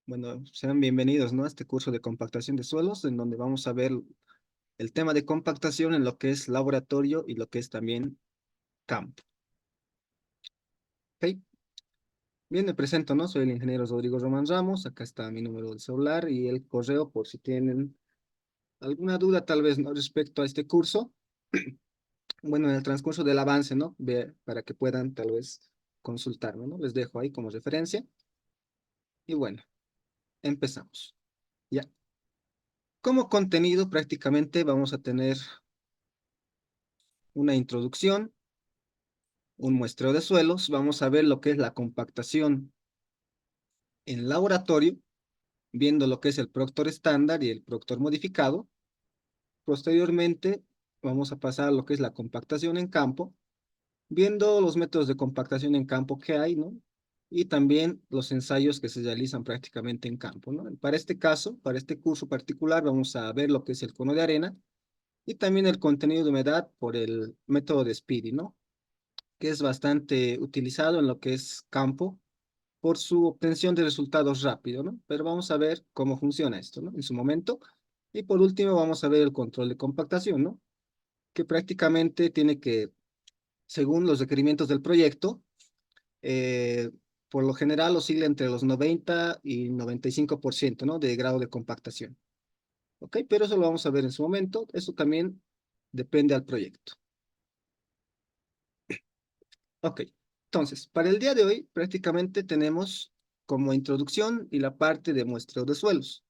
Bueno, sean bienvenidos, ¿no? A este curso de compactación de suelos, en donde vamos a ver el tema de compactación en lo que es laboratorio y lo que es también campo. ¿Ok? Bien, me presento, ¿no? Soy el ingeniero Rodrigo Román Ramos, acá está mi número de celular y el correo por si tienen alguna duda tal vez, ¿no? Respecto a este curso. Bueno, en el transcurso del avance, ¿no? Para que puedan tal vez consultarme, ¿no? Les dejo ahí como referencia. Y bueno, empezamos. Ya. Como contenido prácticamente vamos a tener una introducción, un muestreo de suelos, vamos a ver lo que es la compactación en laboratorio, viendo lo que es el Proctor estándar y el Proctor modificado. Posteriormente, vamos a pasar a lo que es la compactación en campo, viendo los métodos de compactación en campo que hay, ¿no? Y también los ensayos que se realizan prácticamente en campo, ¿no? Para este caso, para este curso particular, vamos a ver lo que es el cono de arena y también el contenido de humedad por el método de Speedy, ¿no? Que es bastante utilizado en lo que es campo por su obtención de resultados rápido, ¿no? Pero vamos a ver cómo funciona esto, ¿no? En su momento. Y por último vamos a ver el control de compactación, ¿no? Que prácticamente tiene que, según los requerimientos del proyecto, eh, por lo general oscila entre los 90 y 95%, ¿no? De grado de compactación. ¿Ok? Pero eso lo vamos a ver en su momento. Eso también depende al proyecto. Ok, entonces, para el día de hoy prácticamente tenemos como introducción y la parte de muestreo de suelos.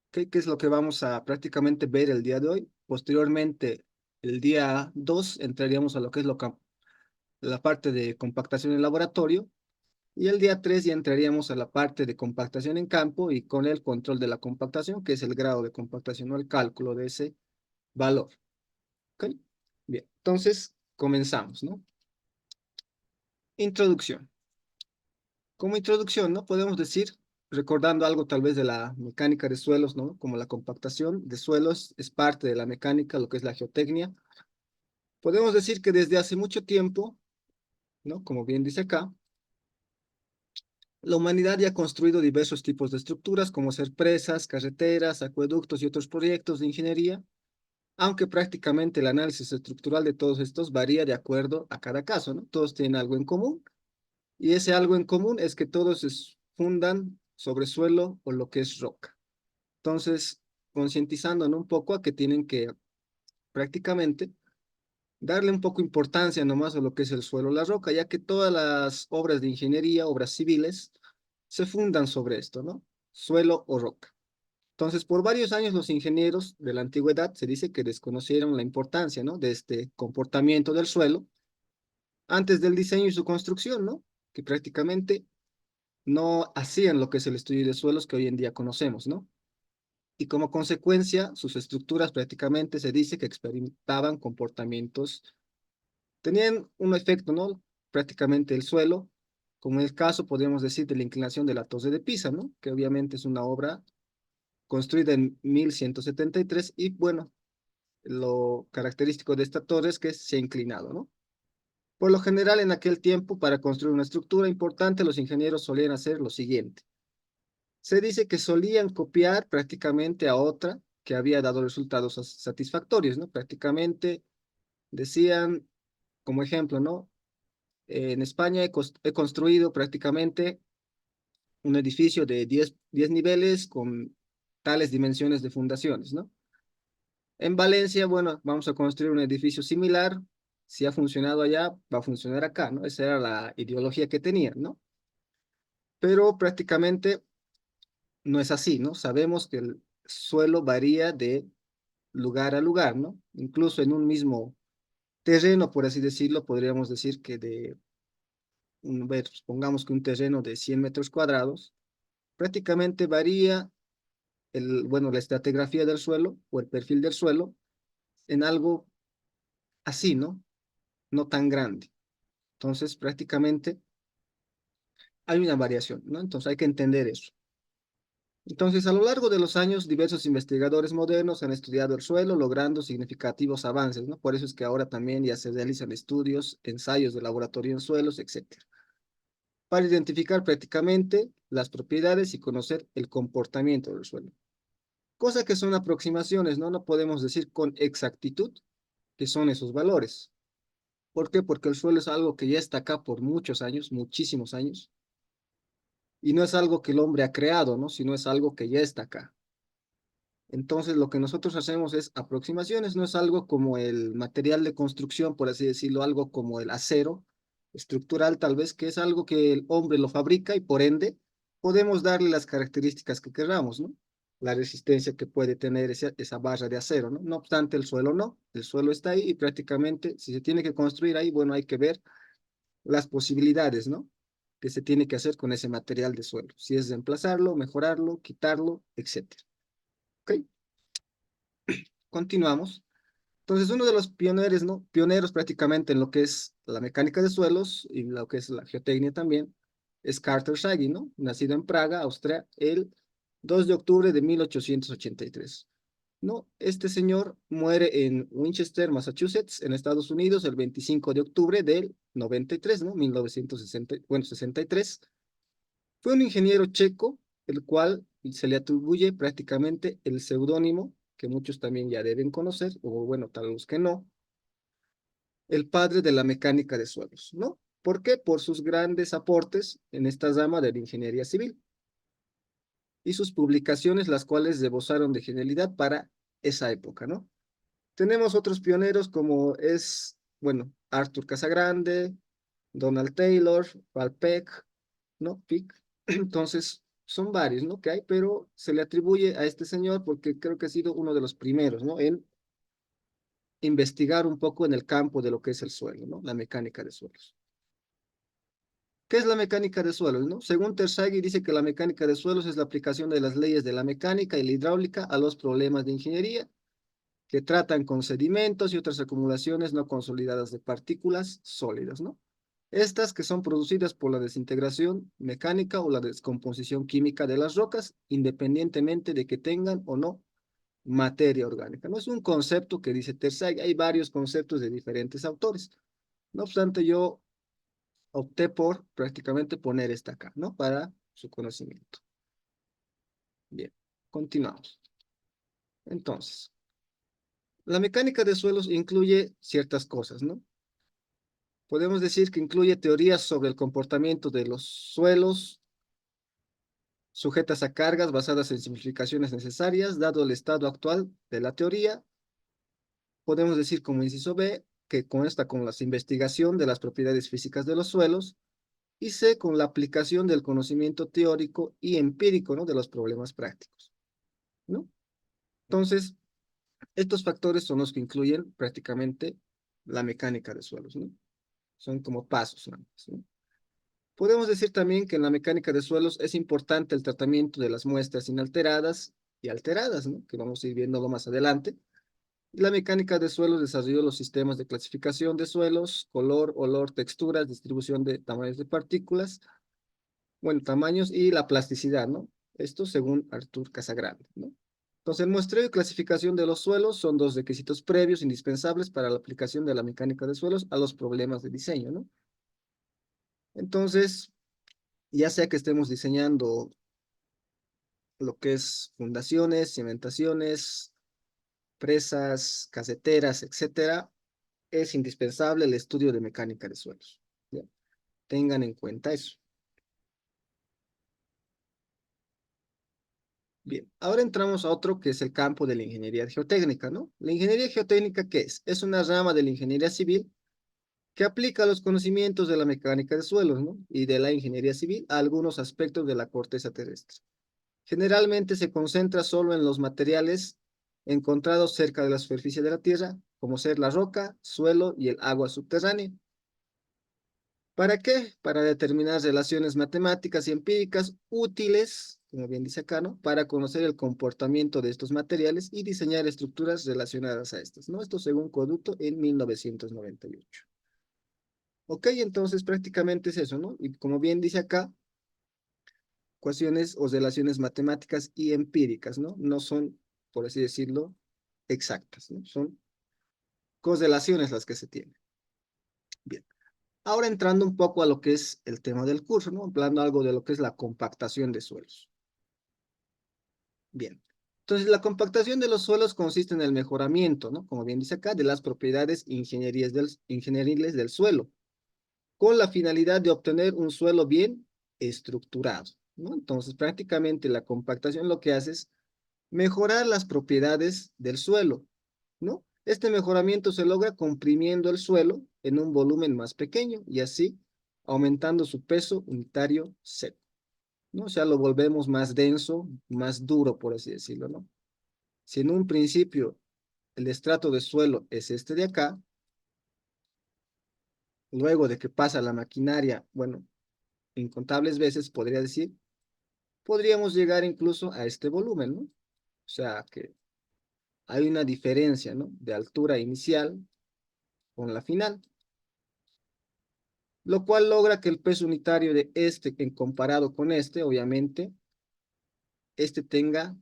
¿Ok? ¿Qué es lo que vamos a prácticamente ver el día de hoy? Posteriormente, el día 2 entraríamos a lo que es la parte de compactación en laboratorio y el día 3 ya entraríamos a la parte de compactación en campo y con el control de la compactación, que es el grado de compactación o el cálculo de ese valor. ¿Ok? Bien, entonces comenzamos, ¿no? Introducción. Como introducción, ¿no? Podemos decir, recordando algo tal vez de la mecánica de suelos, ¿no? Como la compactación de suelos es parte de la mecánica, lo que es la geotecnia. Podemos decir que desde hace mucho tiempo, ¿no? Como bien dice acá, la humanidad ya ha construido diversos tipos de estructuras, como ser presas, carreteras, acueductos y otros proyectos de ingeniería, aunque prácticamente el análisis estructural de todos estos varía de acuerdo a cada caso, ¿no? Todos tienen algo en común. Y ese algo en común es que todos se fundan sobre suelo o lo que es roca. Entonces, concientizándonos un poco a que tienen que prácticamente darle un poco importancia nomás a lo que es el suelo o la roca, ya que todas las obras de ingeniería, obras civiles, se fundan sobre esto, ¿no? Suelo o roca. Entonces, por varios años los ingenieros de la antigüedad se dice que desconocieron la importancia, ¿no? De este comportamiento del suelo antes del diseño y su construcción, ¿no? Que prácticamente no hacían lo que es el estudio de suelos que hoy en día conocemos, ¿no? Y como consecuencia, sus estructuras prácticamente se dice que experimentaban comportamientos, tenían un efecto, ¿no? Prácticamente el suelo, como en el caso, podríamos decir, de la inclinación de la Torre de Pisa, ¿no? Que obviamente es una obra construida en 1173 y bueno, lo característico de esta torre es que se ha inclinado, ¿no? Por lo general, en aquel tiempo, para construir una estructura importante, los ingenieros solían hacer lo siguiente. Se dice que solían copiar prácticamente a otra que había dado resultados satisfactorios, ¿no? Prácticamente decían, como ejemplo, ¿no? En España he construido prácticamente un edificio de 10 niveles con tales dimensiones de fundaciones, ¿no? En Valencia, bueno, vamos a construir un edificio similar. Si ha funcionado allá, va a funcionar acá, ¿no? Esa era la ideología que tenían, ¿no? Pero prácticamente no es así, ¿no? Sabemos que el suelo varía de lugar a lugar, ¿no? Incluso en un mismo terreno, por así decirlo, podríamos decir que de Supongamos que un terreno de 100 metros cuadrados, prácticamente varía la estratigrafía del suelo o el perfil del suelo en algo así, ¿no? No tan grande. Entonces, prácticamente hay una variación, ¿no? Entonces hay que entender eso. Entonces, a lo largo de los años, diversos investigadores modernos han estudiado el suelo, logrando significativos avances, ¿no? Por eso es que ahora también ya se realizan estudios, ensayos de laboratorio en suelos, etcétera, para identificar prácticamente las propiedades y conocer el comportamiento del suelo. Cosa que son aproximaciones, ¿no? No podemos decir con exactitud que son esos valores. ¿Por qué? Porque el suelo es algo que ya está acá por muchos años, muchísimos años, y no es algo que el hombre ha creado, ¿no? Sino es algo que ya está acá. Entonces, lo que nosotros hacemos es aproximaciones, no es algo como el material de construcción, por así decirlo, algo como el acero estructural, tal vez, que es algo que el hombre lo fabrica y por ende podemos darle las características que queramos, ¿no? La resistencia que puede tener esa barra de acero, ¿no? No obstante, el suelo no, el suelo está ahí y prácticamente, si se tiene que construir ahí, bueno, hay que ver las posibilidades, ¿no? Que se tiene que hacer con ese material de suelo, si es reemplazarlo, mejorarlo, quitarlo, etcétera. ¿Ok? Continuamos. Entonces, uno de los pioneros, ¿no? Pioneros prácticamente en lo que es la mecánica de suelos y lo que es la geotecnia también, es Carter Schygi, ¿no? Nacido en Praga, Austria, el 2 de octubre de 1883. ¿No? Este señor muere en Winchester, Massachusetts, en Estados Unidos, el 25 de octubre del 93, ¿no? 1960, bueno, 63. Fue un ingeniero checo, el cual se le atribuye prácticamente el seudónimo, que muchos también ya deben conocer, o bueno, tal vez que no, el padre de la mecánica de suelos, ¿no? ¿Por qué? Por sus grandes aportes en esta rama de la ingeniería civil y sus publicaciones, las cuales rebosaron de genialidad para esa época, ¿no? Tenemos otros pioneros como es, bueno, Arthur Casagrande, Donald Taylor, Val Peck, ¿no? Pick. Entonces, son varios, ¿no? Que hay, pero se le atribuye a este señor porque creo que ha sido uno de los primeros, ¿no? En investigar un poco en el campo de lo que es el suelo, ¿no? La mecánica de suelos. ¿Qué es la mecánica de suelos, no? Según Terzaghi dice que la mecánica de suelos es la aplicación de las leyes de la mecánica y la hidráulica a los problemas de ingeniería que tratan con sedimentos y otras acumulaciones no consolidadas de partículas sólidas, ¿no? Estas que son producidas por la desintegración mecánica o la descomposición química de las rocas, independientemente de que tengan o no materia orgánica. No es un concepto que dice Terzaghi, hay varios conceptos de diferentes autores. No obstante, yo opté por prácticamente poner esta acá, ¿no? Para su conocimiento. Bien, continuamos. Entonces, la mecánica de suelos incluye ciertas cosas, ¿no? Podemos decir que incluye teorías sobre el comportamiento de los suelos sujetas a cargas basadas en simplificaciones necesarias, dado el estado actual de la teoría. Podemos decir como inciso B que consta con la investigación de las propiedades físicas de los suelos y C con la aplicación del conocimiento teórico y empírico, ¿no? De los problemas prácticos, ¿no? Entonces, estos factores son los que incluyen prácticamente la mecánica de suelos, ¿no? Son como pasos, ¿no? Podemos decir también que en la mecánica de suelos es importante el tratamiento de las muestras inalteradas y alteradas, ¿no? Que vamos a ir viéndolo más adelante. La mecánica de suelos desarrolló los sistemas de clasificación de suelos, color, olor, texturas, distribución de tamaños de partículas, bueno, tamaños y la plasticidad, ¿no? Esto según Artur Casagrande, ¿no? Entonces, el muestreo y clasificación de los suelos son dos requisitos previos indispensables para la aplicación de la mecánica de suelos a los problemas de diseño, ¿no? Entonces, ya sea que estemos diseñando lo que es fundaciones, cimentaciones, presas, caseteras, etcétera, es indispensable el estudio de mecánica de suelos, ¿ya? Tengan en cuenta eso. Bien, ahora entramos a otro que es el campo de la ingeniería geotécnica, ¿no? La ingeniería geotécnica, ¿qué es? Es una rama de la ingeniería civil que aplica los conocimientos de la mecánica de suelos, ¿no? Y de la ingeniería civil a algunos aspectos de la corteza terrestre. Generalmente se concentra solo en los materiales encontrados cerca de la superficie de la Tierra, como ser la roca, suelo y el agua subterránea. ¿Para qué? Para determinar relaciones matemáticas y empíricas útiles, como bien dice acá, ¿no? Para conocer el comportamiento de estos materiales y diseñar estructuras relacionadas a estas, ¿no? Esto según Coduto en 1998. Ok, entonces prácticamente es eso, ¿no? Y como bien dice acá, ecuaciones o relaciones matemáticas y empíricas, ¿no? No son, por así decirlo, exactas, ¿no? Son correlaciones las que se tienen. Bien. Ahora entrando un poco a lo que es el tema del curso, ¿no? Hablando algo de lo que es la compactación de suelos. Bien. Entonces, la compactación de los suelos consiste en el mejoramiento, ¿no? Como bien dice acá, de las propiedades ingenieriles del suelo, con la finalidad de obtener un suelo bien estructurado, ¿no? Entonces, prácticamente la compactación lo que hace es mejorar las propiedades del suelo, ¿no? Este mejoramiento se logra comprimiendo el suelo en un volumen más pequeño y así aumentando su peso unitario seco, ¿no? O sea, lo volvemos más denso, más duro, por así decirlo, ¿no? Si en un principio el estrato de suelo es este de acá, luego de que pasa la maquinaria, bueno, incontables veces podría decir, podríamos llegar incluso a este volumen, ¿no? O sea, que hay una diferencia, ¿no? De altura inicial con la final, lo cual logra que el peso unitario de este, en comparado con este, obviamente, este tenga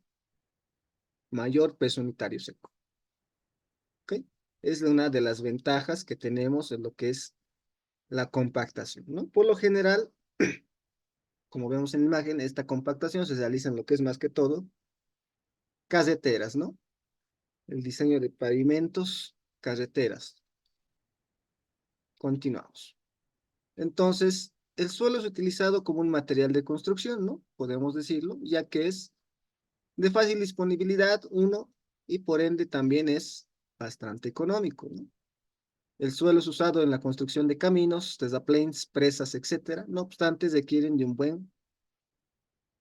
mayor peso unitario seco. ¿Ok? Es una de las ventajas que tenemos en lo que es la compactación, ¿no? Por lo general, como vemos en la imagen, esta compactación se realiza en lo que es más que todo carreteras, ¿no? El diseño de pavimentos, carreteras. Continuamos. Entonces, el suelo es utilizado como un material de construcción, ¿no? Podemos decirlo, ya que es de fácil disponibilidad, uno, y por ende también es bastante económico, ¿no? El suelo es usado en la construcción de caminos, terraplenes, presas, etcétera. No obstante, requieren de un buen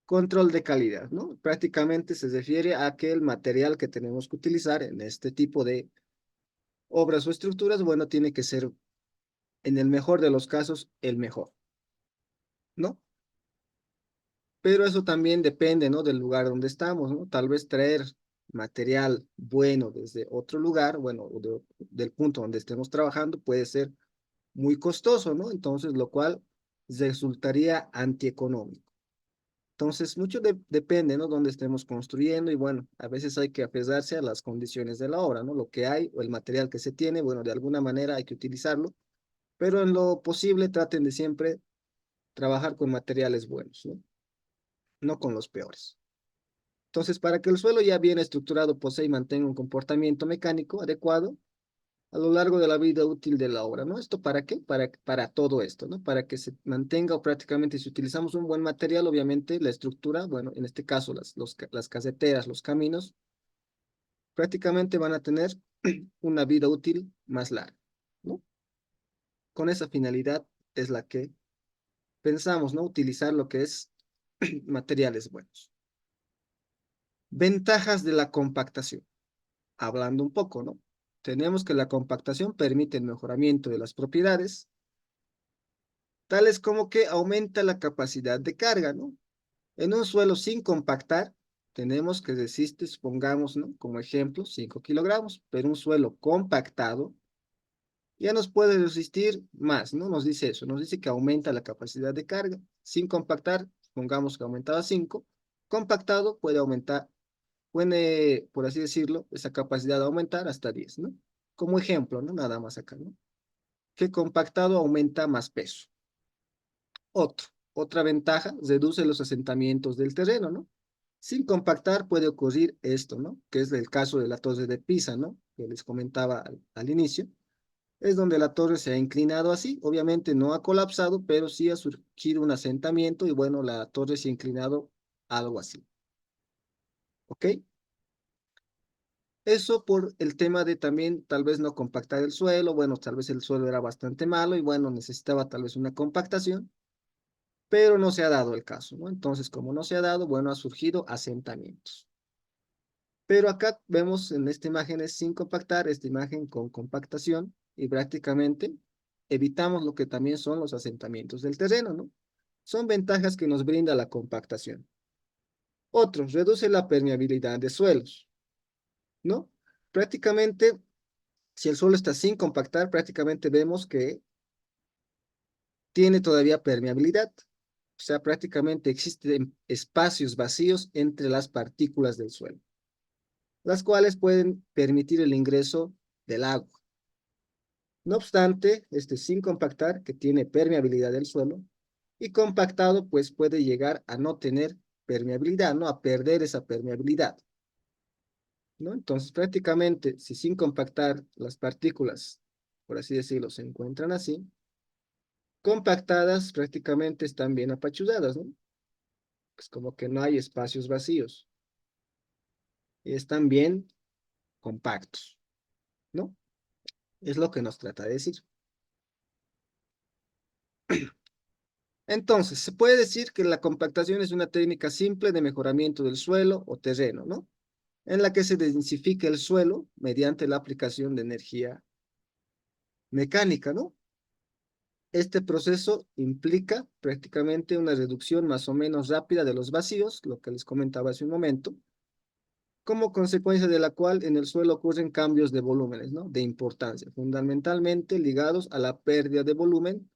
control de calidad, ¿no? Prácticamente se refiere a que el material que tenemos que utilizar en este tipo de obras o estructuras, bueno, tiene que ser, en el mejor de los casos, el mejor, ¿no? Pero eso también depende, ¿no? Del lugar donde estamos, ¿no? Tal vez traer material bueno desde otro lugar, bueno, del punto donde estemos trabajando, puede ser muy costoso, ¿no? Entonces, lo cual resultaría antieconómico. Entonces, mucho depende, ¿no? Dónde estemos construyendo y bueno, a veces hay que apegarse a las condiciones de la obra, ¿no? Lo que hay o el material que se tiene, bueno, de alguna manera hay que utilizarlo, pero en lo posible traten de siempre trabajar con materiales buenos, ¿no? No con los peores. Entonces, para que el suelo ya bien estructurado posee y mantenga un comportamiento mecánico adecuado a lo largo de la vida útil de la obra, ¿no? ¿Esto para qué? Para todo esto, ¿no? Para que se mantenga o prácticamente si utilizamos un buen material, obviamente la estructura, bueno, en este caso las caseteras, los caminos, prácticamente van a tener una vida útil más larga, ¿no? Con esa finalidad es la que pensamos, ¿no? Utilizar lo que es materiales buenos. Ventajas de la compactación. Hablando un poco, ¿no? Tenemos que la compactación permite el mejoramiento de las propiedades, tales como que aumenta la capacidad de carga, ¿no? En un suelo sin compactar, tenemos que resiste, supongamos, ¿no? Como ejemplo, 5 kilogramos, pero un suelo compactado ya nos puede resistir más, ¿no? Nos dice eso, nos dice que aumenta la capacidad de carga. Sin compactar, supongamos que aumentaba 5, compactado puede aumentar, puede, por así decirlo, esa capacidad de aumentar hasta 10, ¿no? Como ejemplo, ¿no? Nada más acá, ¿no? Que compactado aumenta más peso. Otra ventaja, reduce los asentamientos del terreno, ¿no? Sin compactar puede ocurrir esto, ¿no? Que es el caso de la torre de Pisa, ¿no? Que les comentaba al inicio. Es donde la torre se ha inclinado así. Obviamente no ha colapsado, pero sí ha surgido un asentamiento y bueno, la torre se ha inclinado algo así. ¿Ok? Eso por el tema de también tal vez no compactar el suelo. Bueno, tal vez el suelo era bastante malo y bueno, necesitaba tal vez una compactación, pero no se ha dado el caso, ¿no? Entonces, como no se ha dado, bueno, ha surgido asentamientos. Pero acá vemos en esta imagen es sin compactar, esta imagen con compactación y prácticamente evitamos lo que también son los asentamientos del terreno, ¿no? Son ventajas que nos brinda la compactación. Otro, reduce la permeabilidad de suelos, ¿no? Prácticamente, si el suelo está sin compactar, prácticamente vemos que tiene todavía permeabilidad. O sea, prácticamente existen espacios vacíos entre las partículas del suelo, las cuales pueden permitir el ingreso del agua. No obstante, este sin compactar, que tiene permeabilidad del suelo, y compactado, pues puede llegar a no tener permeabilidad, ¿no? A perder esa permeabilidad, ¿no? Entonces, prácticamente, si sin compactar las partículas, por así decirlo, se encuentran así, compactadas prácticamente están bien apachuzadas, ¿no? Es como que no hay espacios vacíos y están bien compactos, ¿no? Es lo que nos trata de decir. Entonces, se puede decir que la compactación es una técnica simple de mejoramiento del suelo o terreno, ¿no? En la que se densifica el suelo mediante la aplicación de energía mecánica, ¿no? Este proceso implica prácticamente una reducción más o menos rápida de los vacíos, lo que les comentaba hace un momento, como consecuencia de la cual en el suelo ocurren cambios de volúmenes, ¿no? De importancia, fundamentalmente ligados a la pérdida de volumen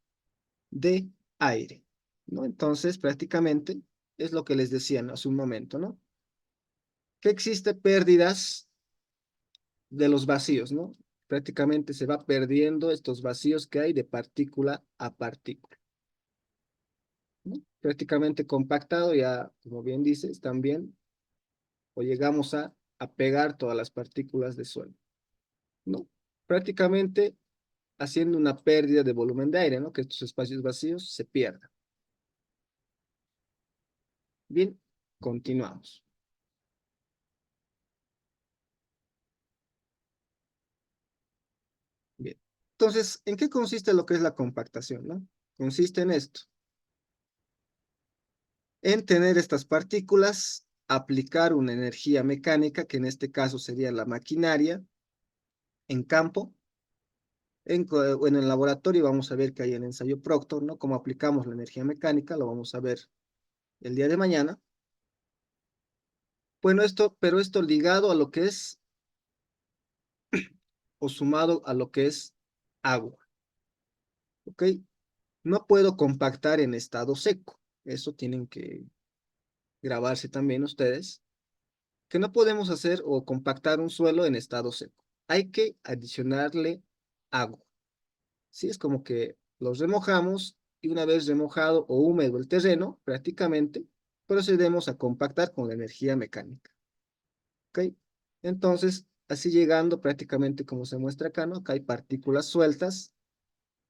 de aire, ¿no? Entonces, prácticamente es lo que les decía hace un momento, ¿no? Que existe pérdidas de los vacíos, ¿no? Prácticamente se va perdiendo estos vacíos que hay de partícula a partícula, ¿no? Prácticamente compactado ya, como bien dices, también, o llegamos a pegar todas las partículas de suelo, ¿no? Prácticamente haciendo una pérdida de volumen de aire, ¿no? Que estos espacios vacíos se pierdan. Bien, continuamos. Bien. Entonces, ¿en qué consiste lo que es la compactación, no? Consiste en esto, en tener estas partículas, aplicar una energía mecánica, que en este caso sería la maquinaria, en campo, en el laboratorio vamos a ver que hay el ensayo Proctor, ¿no? Cómo aplicamos la energía mecánica, lo vamos a ver el día de mañana. Bueno, pero esto ligado a lo que es, o sumado a lo que es agua, ¿ok? No puedo compactar en estado seco, eso tienen que grabarse también ustedes, que no podemos hacer o compactar un suelo en estado seco. Hay que adicionarle agua. Sí, es como que los remojamos y una vez remojado o húmedo el terreno, prácticamente procedemos a compactar con la energía mecánica. ¿Ok? Entonces, así llegando prácticamente como se muestra acá, ¿no? Acá hay partículas sueltas.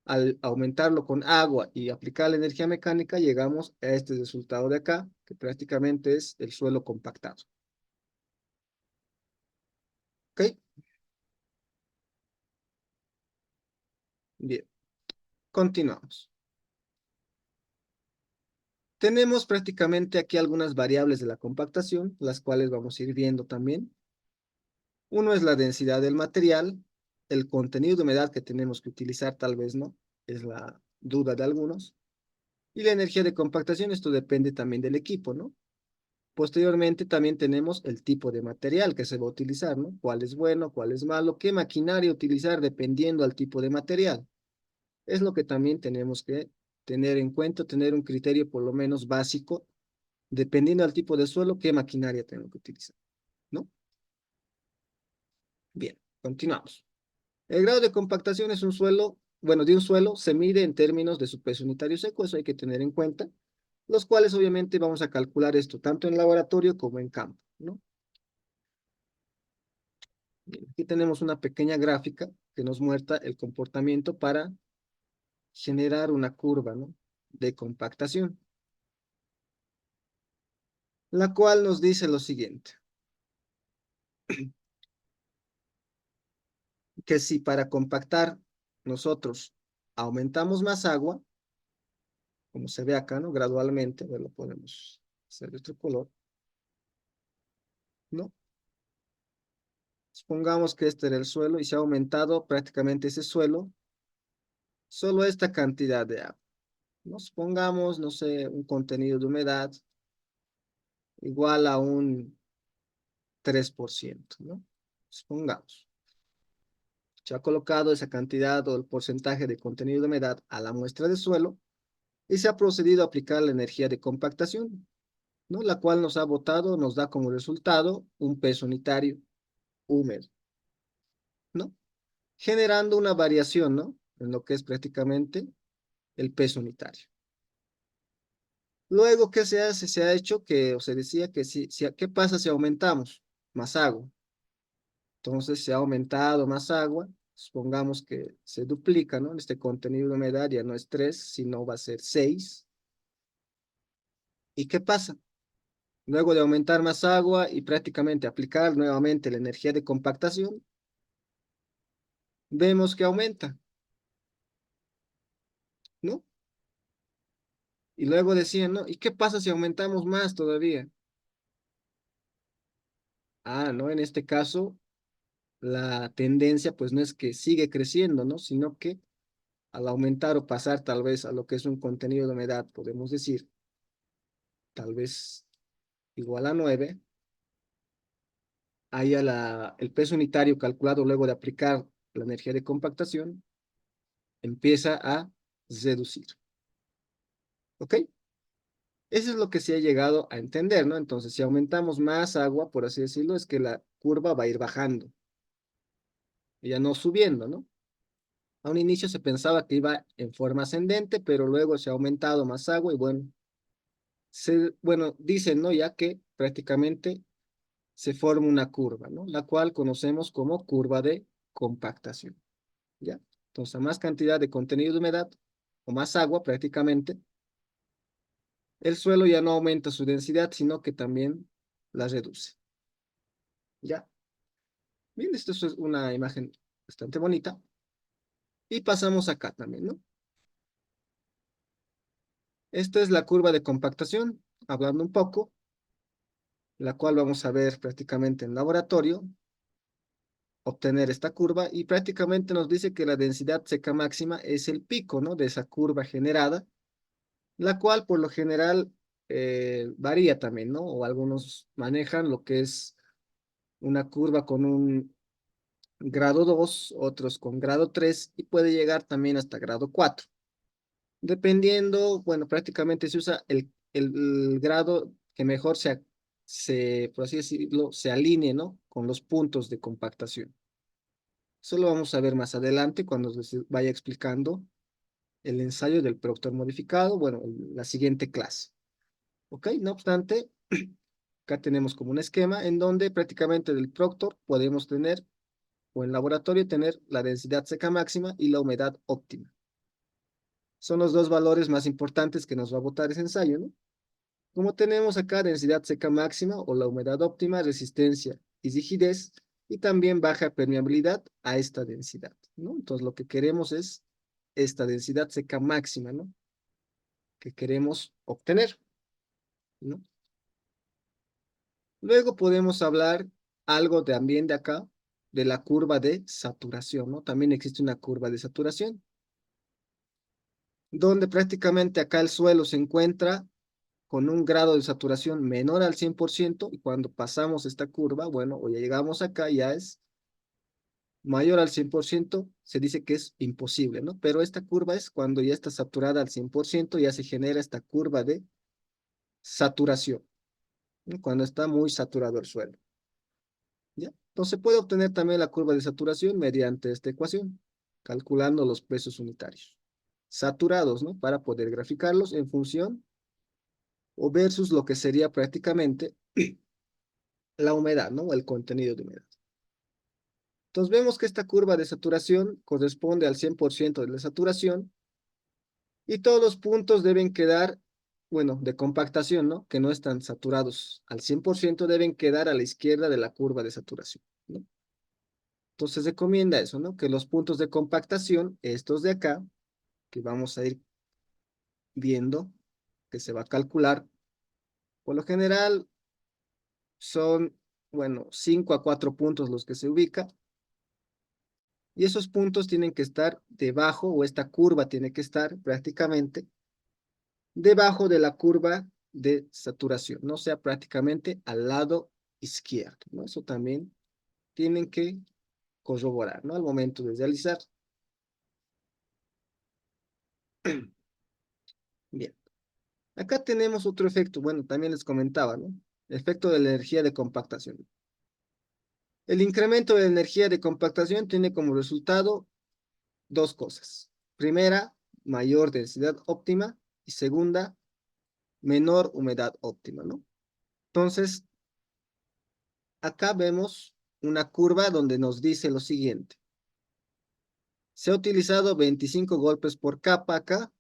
Al aumentarlo con agua y aplicar la energía mecánica, llegamos a este resultado de acá, que prácticamente es el suelo compactado. ¿Ok? Bien, continuamos. Tenemos prácticamente aquí algunas variables de la compactación, las cuales vamos a ir viendo también. Uno es la densidad del material, el contenido de humedad que tenemos que utilizar, tal vez no, es la duda de algunos. Y la energía de compactación, esto depende también del equipo, ¿no? Posteriormente también tenemos el tipo de material que se va a utilizar, ¿no? Cuál es bueno, cuál es malo, qué maquinaria utilizar dependiendo al tipo de material. Es lo que también tenemos que tener en cuenta, tener un criterio por lo menos básico, dependiendo del tipo de suelo, qué maquinaria tengo que utilizar, ¿no? Bien, continuamos. El grado de compactación es un suelo, bueno, de un suelo se mide en términos de su peso unitario seco, eso hay que tener en cuenta, los cuales obviamente vamos a calcular esto tanto en laboratorio como en campo, ¿no? Bien, aquí tenemos una pequeña gráfica que nos muestra el comportamiento para generar una curva, ¿no? De compactación, la cual nos dice lo siguiente, que si para compactar nosotros aumentamos más agua, como se ve acá, ¿no? Gradualmente, a ver, lo podemos hacer de otro color, ¿no? Supongamos que este era el suelo y se ha aumentado prácticamente ese suelo solo esta cantidad de agua. Nos pongamos, no sé, un contenido de humedad igual a un 3%, ¿no? Supongamos. Se ha colocado esa cantidad o el porcentaje de contenido de humedad a la muestra de suelo y se ha procedido a aplicar la energía de compactación, ¿no? La cual nos ha botado, nos da como resultado un peso unitario húmedo, ¿no? Generando una variación, ¿no? En lo que es prácticamente el peso unitario. Luego, ¿qué se hace? Se ha hecho que, o se decía que ¿qué pasa si aumentamos más agua? Entonces se ha aumentado más agua, supongamos que se duplica, ¿no? Este contenido de humedad ya no es 3, sino va a ser 6. ¿Y qué pasa? Luego de aumentar más agua y prácticamente aplicar nuevamente la energía de compactación, vemos que aumenta, ¿no? Y luego decían, ¿no? ¿Y qué pasa si aumentamos más todavía? Ah, ¿no? En este caso, la tendencia pues no es que sigue creciendo, ¿no? Sino que al aumentar o pasar tal vez a lo que es un contenido de humedad, podemos decir, tal vez igual a 9, ahí el peso unitario calculado luego de aplicar la energía de compactación empieza a reducir, ¿ok? Eso es lo que se ha llegado a entender, ¿no? Entonces, si aumentamos más agua, por así decirlo, es que la curva va a ir bajando, ya no subiendo, ¿no? A un inicio se pensaba que iba en forma ascendente, pero luego se ha aumentado más agua y bueno, bueno, dicen, ¿no? Ya que prácticamente se forma una curva, ¿no? La cual conocemos como curva de compactación, ¿ya? Entonces, a más cantidad de contenido de humedad o más agua prácticamente, el suelo ya no aumenta su densidad, sino que también la reduce, ¿ya? Bien, esto es una imagen bastante bonita. Y pasamos acá también, ¿no? Esta es la curva de compactación, hablando un poco, la cual vamos a ver prácticamente en laboratorio, obtener esta curva y prácticamente nos dice que la densidad seca máxima es el pico, ¿no? De esa curva generada, la cual por lo general varía también, ¿no? O algunos manejan lo que es una curva con un grado 2, otros con grado 3 y puede llegar también hasta grado 4. Dependiendo, bueno, prácticamente se usa el grado que mejor por así decirlo, se alinee, ¿no? Con los puntos de compactación. Eso lo vamos a ver más adelante cuando les vaya explicando el ensayo del Proctor modificado, bueno, la siguiente clase. ¿Ok? No obstante, acá tenemos como un esquema en donde prácticamente del Proctor podemos tener, o en laboratorio, tener la densidad seca máxima y la humedad óptima. Son los dos valores más importantes que nos va a botar ese ensayo, ¿no? Como tenemos acá densidad seca máxima o la humedad óptima, resistencia y rigidez, y también baja permeabilidad a esta densidad, ¿no? Entonces lo que queremos es esta densidad seca máxima, ¿no? Que queremos obtener, ¿no? Luego podemos hablar algo también de acá, de la curva de saturación, ¿no? También existe una curva de saturación, donde prácticamente acá el suelo se encuentra con un grado de saturación menor al 100% y cuando pasamos esta curva, bueno, o ya llegamos acá, ya es mayor al 100%, se dice que es imposible, ¿no? Pero esta curva es cuando ya está saturada al 100%, ya se genera esta curva de saturación, ¿no? Cuando está muy saturado el suelo, ¿ya? Entonces se puede obtener también la curva de saturación mediante esta ecuación, calculando los pesos unitarios saturados, ¿no? Para poder graficarlos en función o versus lo que sería prácticamente la humedad, ¿no? O el contenido de humedad. Entonces vemos que esta curva de saturación corresponde al 100% de la saturación y todos los puntos deben quedar, bueno, de compactación, ¿no? Que no están saturados al 100% deben quedar a la izquierda de la curva de saturación, ¿no? Entonces se recomienda eso, ¿no? Que los puntos de compactación, estos de acá, que vamos a ir viendo, que se va a calcular, por lo general son, bueno, 5 a 4 puntos los que se ubica Y esos puntos tienen que estar debajo, o esta curva tiene que estar prácticamente debajo de la curva de saturación, no sea prácticamente al lado izquierdo, ¿no? Eso también tienen que corroborar, ¿no? Al momento de realizar. Bien, acá tenemos otro efecto, bueno, también les comentaba, ¿no? Efecto de la energía de compactación. El incremento de energía de compactación tiene como resultado dos cosas. Primera, mayor densidad óptima y segunda, menor humedad óptima, ¿no? Entonces, acá vemos una curva donde nos dice lo siguiente. Se ha utilizado 25 golpes por capa acá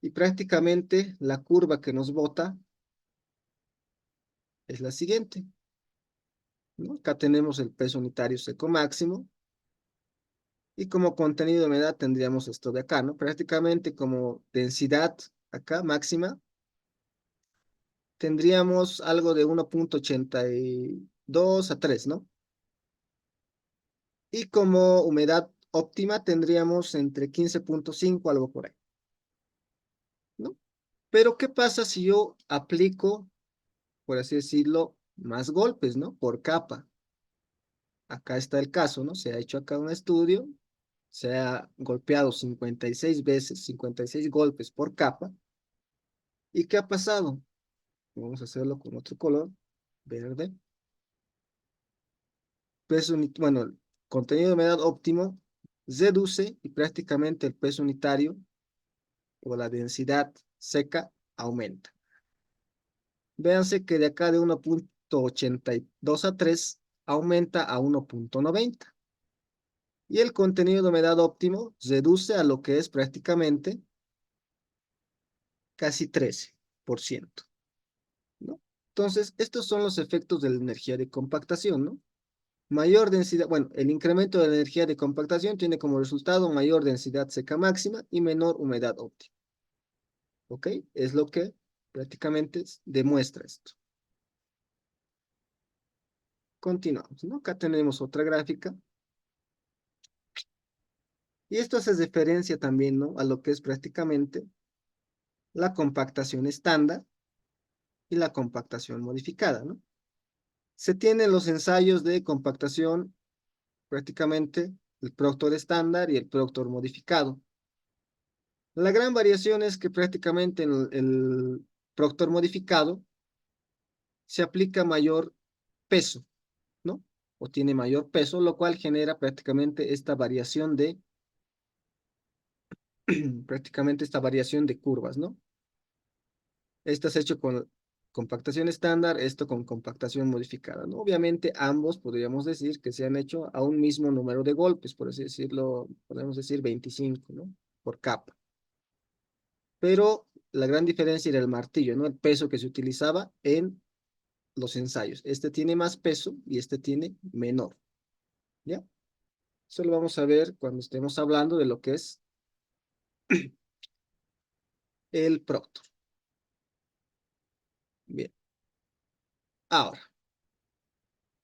y prácticamente la curva que nos bota es la siguiente, ¿no? Acá tenemos el peso unitario seco máximo y como contenido de humedad tendríamos esto de acá, ¿no? Prácticamente como densidad acá máxima tendríamos algo de 1,82 a 3, ¿no? Y como humedad óptima tendríamos entre 15,5, algo por ahí, ¿no? Pero ¿qué pasa si yo aplico, por así decirlo, más golpes, ¿no? Por capa. Acá está el caso, ¿no? Se ha hecho acá un estudio, se ha golpeado 56 veces, 56 golpes por capa. ¿Y qué ha pasado? Vamos a hacerlo con otro color, verde. Peso bueno, el contenido de humedad óptimo reduce y prácticamente el peso unitario o la densidad seca aumenta. Véanse que de acá de 1,82 a 3 aumenta a 1,90. Y el contenido de humedad óptimo reduce a lo que es prácticamente casi 13%, ¿no? Entonces, estos son los efectos de la energía de compactación, ¿no? Mayor densidad, bueno, el incremento de la energía de compactación tiene como resultado mayor densidad seca máxima y menor humedad óptima, ¿ok? Es lo que prácticamente demuestra esto. Continuamos, ¿no? Acá tenemos otra gráfica. Y esto hace referencia también, ¿no? A lo que es prácticamente la compactación estándar y la compactación modificada, ¿no? Se tienen los ensayos de compactación prácticamente el Proctor estándar y el Proctor modificado. La gran variación es que prácticamente en el Proctor modificado se aplica mayor peso, ¿no? O tiene mayor peso, lo cual genera prácticamente esta variación de, prácticamente esta variación de curvas, ¿no? Esto es hecho con compactación estándar, esto con compactación modificada, ¿no? Obviamente ambos podríamos decir que se han hecho a un mismo número de golpes, por así decirlo, podemos decir 25, ¿no? Por capa. Pero la gran diferencia era el martillo, ¿no? El peso que se utilizaba en los ensayos. Este tiene más peso y este tiene menor, ¿ya? Eso lo vamos a ver cuando estemos hablando de lo que es el Proctor. Bien, ahora,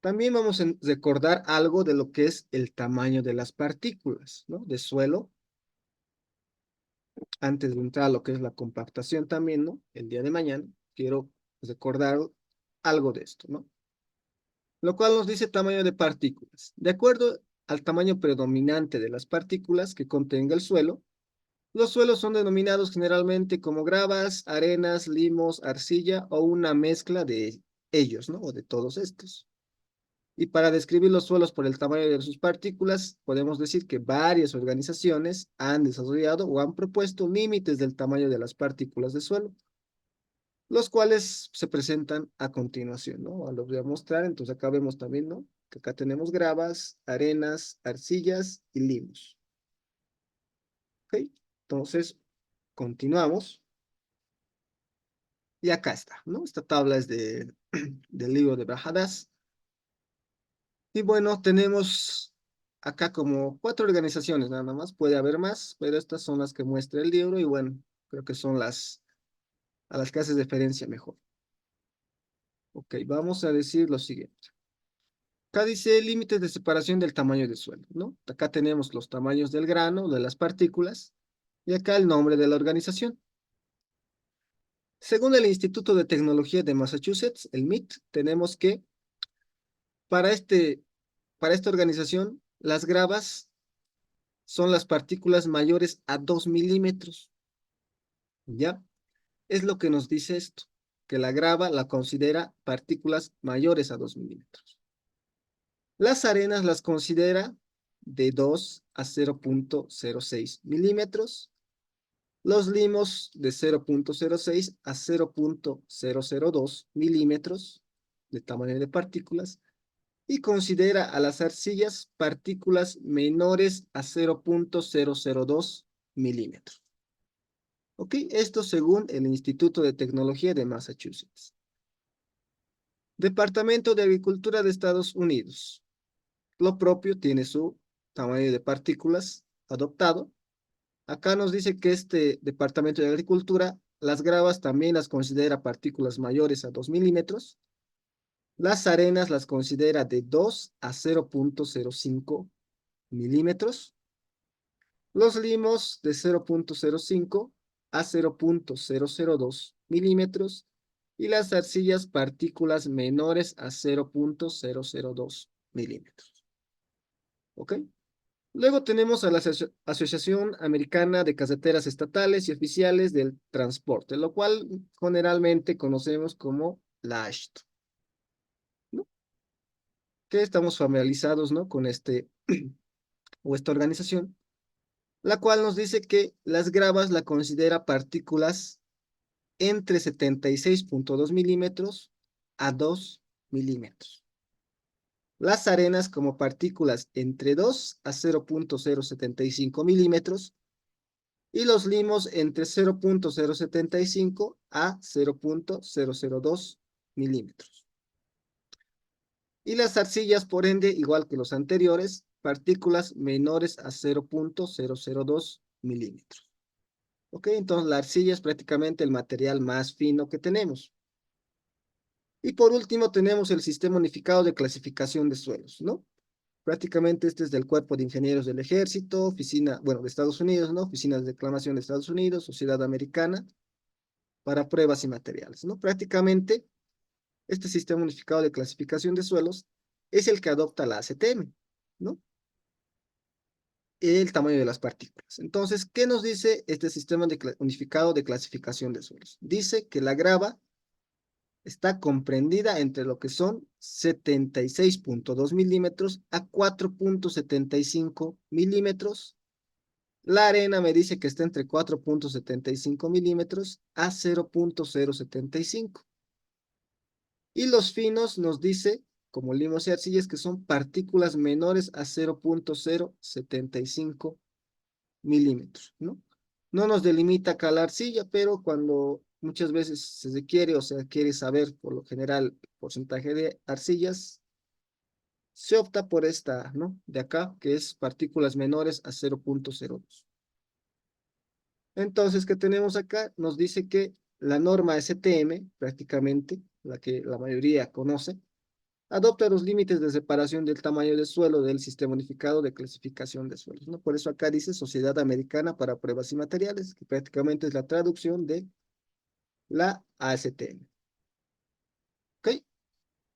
también vamos a recordar algo de lo que es el tamaño de las partículas, ¿no? De suelo, antes de entrar a lo que es la compactación también, ¿no? El día de mañana, quiero recordar algo de esto, ¿no? Lo cual nos dice tamaño de partículas. De acuerdo al tamaño predominante de las partículas que contenga el suelo, los suelos son denominados generalmente como gravas, arenas, limos, arcilla o una mezcla de ellos, ¿no? O de todos estos. Y para describir los suelos por el tamaño de sus partículas, podemos decir que varias organizaciones han desarrollado o han propuesto límites del tamaño de las partículas de suelo, los cuales se presentan a continuación, ¿no? Los voy a mostrar, entonces acá vemos también, ¿no? Que acá tenemos gravas, arenas, arcillas y limos. ¿Ok? Entonces, continuamos. Y acá está, ¿no? Esta tabla es del libro de Brajadas. Y bueno, tenemos acá como 4 organizaciones nada más. Puede haber más, pero estas son las que muestra el libro y bueno, creo que son las a las que haces referencia mejor. Ok, vamos a decir lo siguiente. Acá dice límites de separación del tamaño del suelo, ¿no? Acá tenemos los tamaños del grano, de las partículas, y acá el nombre de la organización. Según el Instituto de Tecnología de Massachusetts, el MIT, tenemos que para, para esta organización, las gravas son las partículas mayores a 2 milímetros, ¿ya? Es lo que nos dice esto, que la grava la considera partículas mayores a 2 milímetros. Las arenas las considera de 2 a 0,06 milímetros, los limos de 0,06 a 0,002 milímetros de tamaño de partículas, y considera a las arcillas partículas menores a 0,002 milímetros. ¿Ok? Esto según el Instituto de Tecnología de Massachusetts. Departamento de Agricultura de Estados Unidos. Lo propio tiene su tamaño de partículas adoptado. Acá nos dice que este Departamento de Agricultura, las gravas también las considera partículas mayores a 2 milímetros. Las arenas las considera de 2 a 0,05 milímetros. Los limos de 0,05 a 0,002 milímetros. Y las arcillas partículas menores a 0,002 milímetros. ¿Ok? Luego tenemos a la Asociación Americana de Carreteras Estatales y Oficiales del Transporte, lo cual generalmente conocemos como la AASHTO, ¿no? Que estamos familiarizados, ¿no? Con o esta organización, la cual nos dice que las gravas la considera partículas entre 76,2 milímetros a 2 milímetros. Las arenas como partículas entre 2 a 0,075 milímetros y los limos entre 0,075 a 0,002 milímetros. Y las arcillas, por ende, igual que los anteriores, partículas menores a 0,002 milímetros. ¿Ok? Entonces la arcilla es prácticamente el material más fino que tenemos. Y por último tenemos el Sistema Unificado de Clasificación de Suelos, ¿no? Prácticamente este es del Cuerpo de Ingenieros del Ejército, oficina, bueno, de Estados Unidos, ¿no? Oficina de Declamación de Estados Unidos, Sociedad Americana, para pruebas y materiales, ¿no? Prácticamente este Sistema Unificado de Clasificación de Suelos es el que adopta la ACTM, ¿no? El tamaño de las partículas. Entonces, ¿qué nos dice este Sistema Unificado de Clasificación de Suelos? Dice que la grava está comprendida entre lo que son 76,2 milímetros a 4,75 milímetros. La arena me dice que está entre 4,75 milímetros a 0,075. Y los finos nos dice, como limos y arcillas, que son partículas menores a 0,075 milímetros, ¿no? No nos delimita acá la arcilla, pero cuando muchas veces se requiere o se quiere saber por lo general el porcentaje de arcillas, se opta por esta, ¿no? De acá, que es partículas menores a 0,02. Entonces, ¿qué tenemos acá? Nos dice que la norma STM, prácticamente, la que la mayoría conoce, adopta los límites de separación del tamaño del suelo del Sistema Unificado de Clasificación de Suelos, ¿no? Por eso acá dice Sociedad Americana para Pruebas y Materiales, que prácticamente es la traducción de la ASTM. ¿Ok?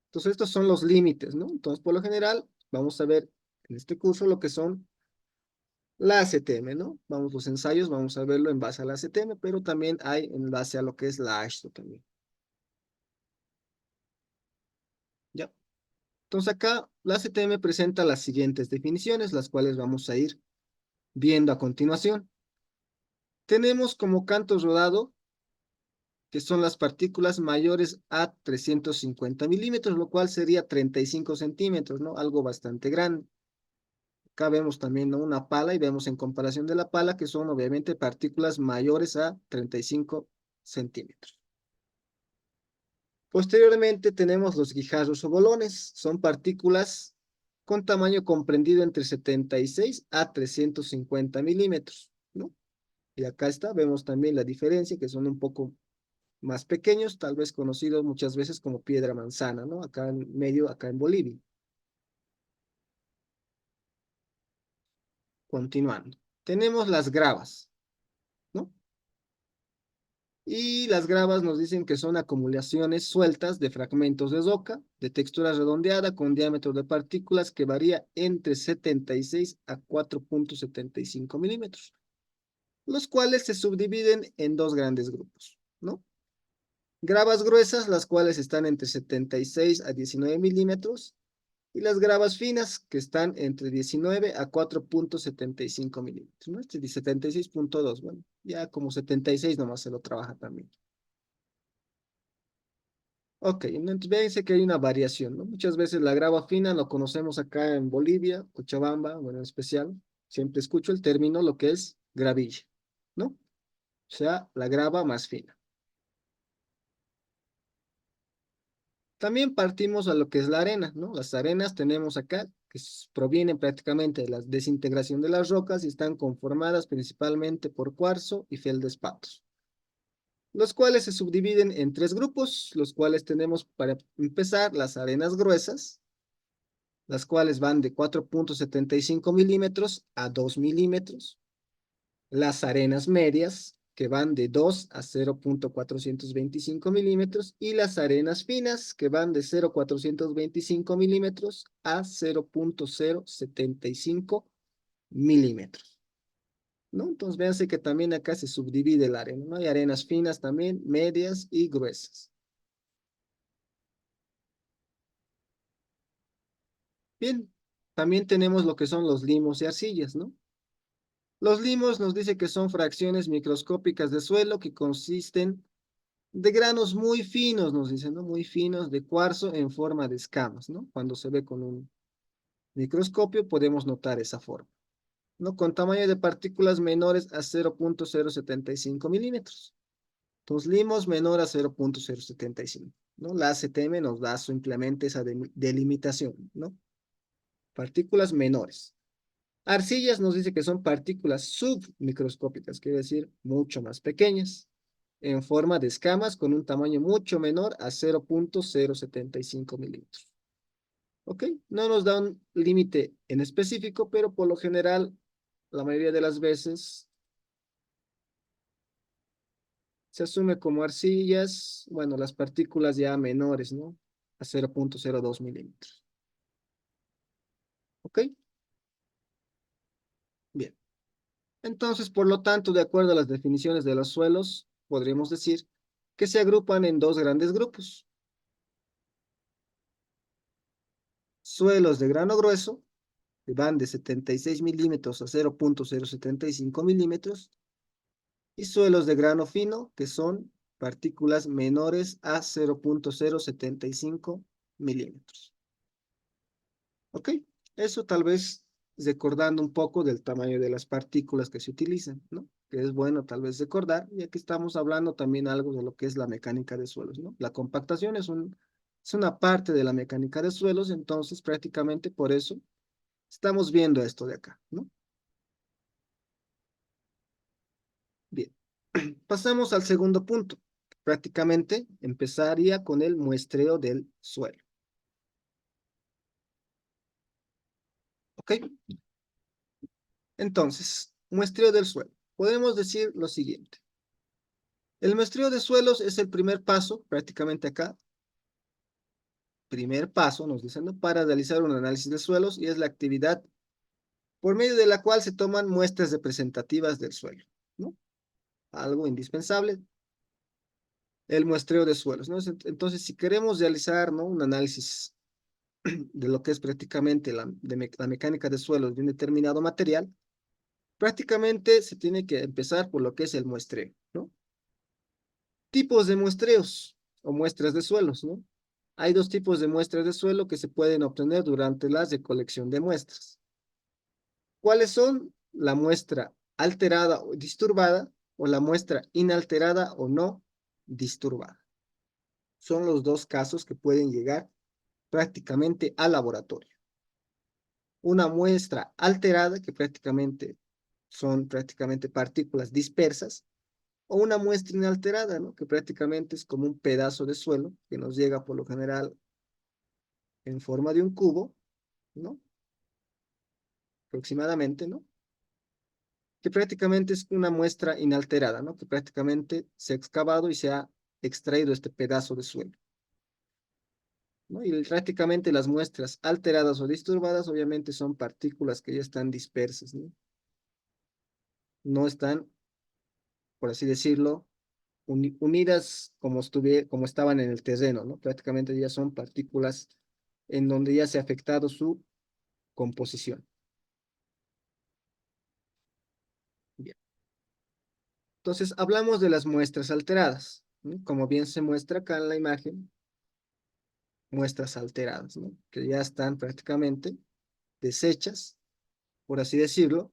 Entonces estos son los límites, ¿no? Entonces, por lo general, vamos a ver en este curso lo que son la ACTM, ¿no? Vamos, los ensayos, vamos a verlo en base a la ACTM, pero también hay en base a lo que es la AASHTO también. ¿Ya? Entonces acá la ACTM presenta las siguientes definiciones, las cuales vamos a ir viendo a continuación. Tenemos como canto rodado, que son las partículas mayores a 350 milímetros, lo cual sería 35 centímetros, ¿no? Algo bastante grande. Acá vemos también, ¿no? Una pala y vemos en comparación de la pala que son obviamente partículas mayores a 35 centímetros. Posteriormente tenemos los guijarros o bolones. Son partículas con tamaño comprendido entre 76 a 350 milímetros, ¿no? Y acá está, vemos también la diferencia, que son un poco más pequeños, tal vez conocidos muchas veces como piedra manzana, ¿no? Acá en medio, acá en Bolivia. Continuando. Tenemos las gravas, ¿no? Y las gravas nos dicen que son acumulaciones sueltas de fragmentos de roca de textura redondeada con diámetro de partículas que varía entre 76 a 4,75 milímetros, los cuales se subdividen en dos grandes grupos, ¿no? Gravas gruesas, las cuales están entre 76 a 19 milímetros, y las gravas finas, que están entre 19 a 4,75 milímetros, ¿no? Este es 76,2, bueno, ya como 76 nomás se lo trabaja también. Ok, entonces fíjense que hay una variación, ¿no? Muchas veces la grava fina lo conocemos acá en Bolivia, Cochabamba, bueno, en especial, siempre escucho el término lo que es gravilla, ¿no? O sea, la grava más fina. También partimos a lo que es la arena, ¿no? Las arenas tenemos acá, que provienen prácticamente de la desintegración de las rocas y están conformadas principalmente por cuarzo y feldespatos, los cuales se subdividen en tres grupos, los cuales tenemos para empezar las arenas gruesas, las cuales van de 4,75 milímetros a 2 milímetros, las arenas medias, que van de 2 a 0,425 milímetros, y las arenas finas, que van de 0,425 milímetros a 0,075 milímetros, ¿no? Entonces, véanse que también acá se subdivide la arena, ¿no? Hay arenas finas también, medias y gruesas. Bien, también tenemos lo que son los limos y arcillas, ¿no? Los limos nos dice que son fracciones microscópicas de suelo que consisten de granos muy finos, nos dicen, ¿no? Muy finos de cuarzo en forma de escamas, ¿no? Cuando se ve con un microscopio podemos notar esa forma, ¿no? Con tamaño de partículas menores a 0,075 milímetros. Entonces, limos menor a 0,075, ¿no? La ACTM nos da simplemente esa delimitación, ¿no? Partículas menores. Arcillas nos dice que son partículas submicroscópicas, quiere decir mucho más pequeñas, en forma de escamas con un tamaño mucho menor a 0,075 milímetros. ¿Ok? No nos da un límite en específico, pero por lo general, la mayoría de las veces se asume como arcillas, bueno, las partículas ya menores, ¿no? A 0,02 milímetros. ¿Ok? Bien. Entonces, por lo tanto, de acuerdo a las definiciones de los suelos, podríamos decir que se agrupan en dos grandes grupos. Suelos de grano grueso, que van de 76 milímetros a 0,075 milímetros, y suelos de grano fino, que son partículas menores a 0,075 milímetros. ¿Ok? Eso tal vez recordando un poco del tamaño de las partículas que se utilizan, ¿no? Que es bueno tal vez recordar, ya que estamos hablando también algo de lo que es la mecánica de suelos, ¿no? La compactación es una parte de la mecánica de suelos, entonces prácticamente por eso estamos viendo esto de acá, ¿no? Bien, pasamos al segundo punto. Prácticamente empezaría con el muestreo del suelo, ¿ok? Entonces, muestreo del suelo. Podemos decir lo siguiente. El muestreo de suelos es el primer paso, prácticamente acá, primer paso, nos dicen, ¿no? Para realizar un análisis de suelos y es la actividad por medio de la cual se toman muestras representativas del suelo, ¿no? Algo indispensable, el muestreo de suelos, ¿no? Entonces, si queremos realizar, ¿no? Un análisis de lo que es prácticamente la mecánica de suelos de un determinado material, prácticamente se tiene que empezar por lo que es el muestreo, ¿no? Tipos de muestreos o muestras de suelos, ¿no? Hay dos tipos de muestras de suelo que se pueden obtener durante la recolección de muestras. ¿Cuáles son? La muestra alterada o disturbada o la muestra inalterada o no disturbada. Son los dos casos que pueden llegar prácticamente al laboratorio. Una muestra alterada, que prácticamente son prácticamente partículas dispersas, o una muestra inalterada, ¿no? Que prácticamente es como un pedazo de suelo que nos llega por lo general en forma de un cubo, ¿no? Aproximadamente, ¿no? que prácticamente es una muestra inalterada, ¿no? Que prácticamente se ha excavado y se ha extraído este pedazo de suelo, ¿no? Y prácticamente las muestras alteradas o disturbadas obviamente son partículas que ya están dispersas, ¿no? No están, por así decirlo, unidas como estaban en el terreno, ¿no? Prácticamente ya son partículas en donde ya se ha afectado su composición. Bien. Entonces, hablamos de las muestras alteradas, ¿no? Como bien se muestra acá en la imagen, muestras alteradas, ¿no? Que ya están prácticamente deshechas, por así decirlo.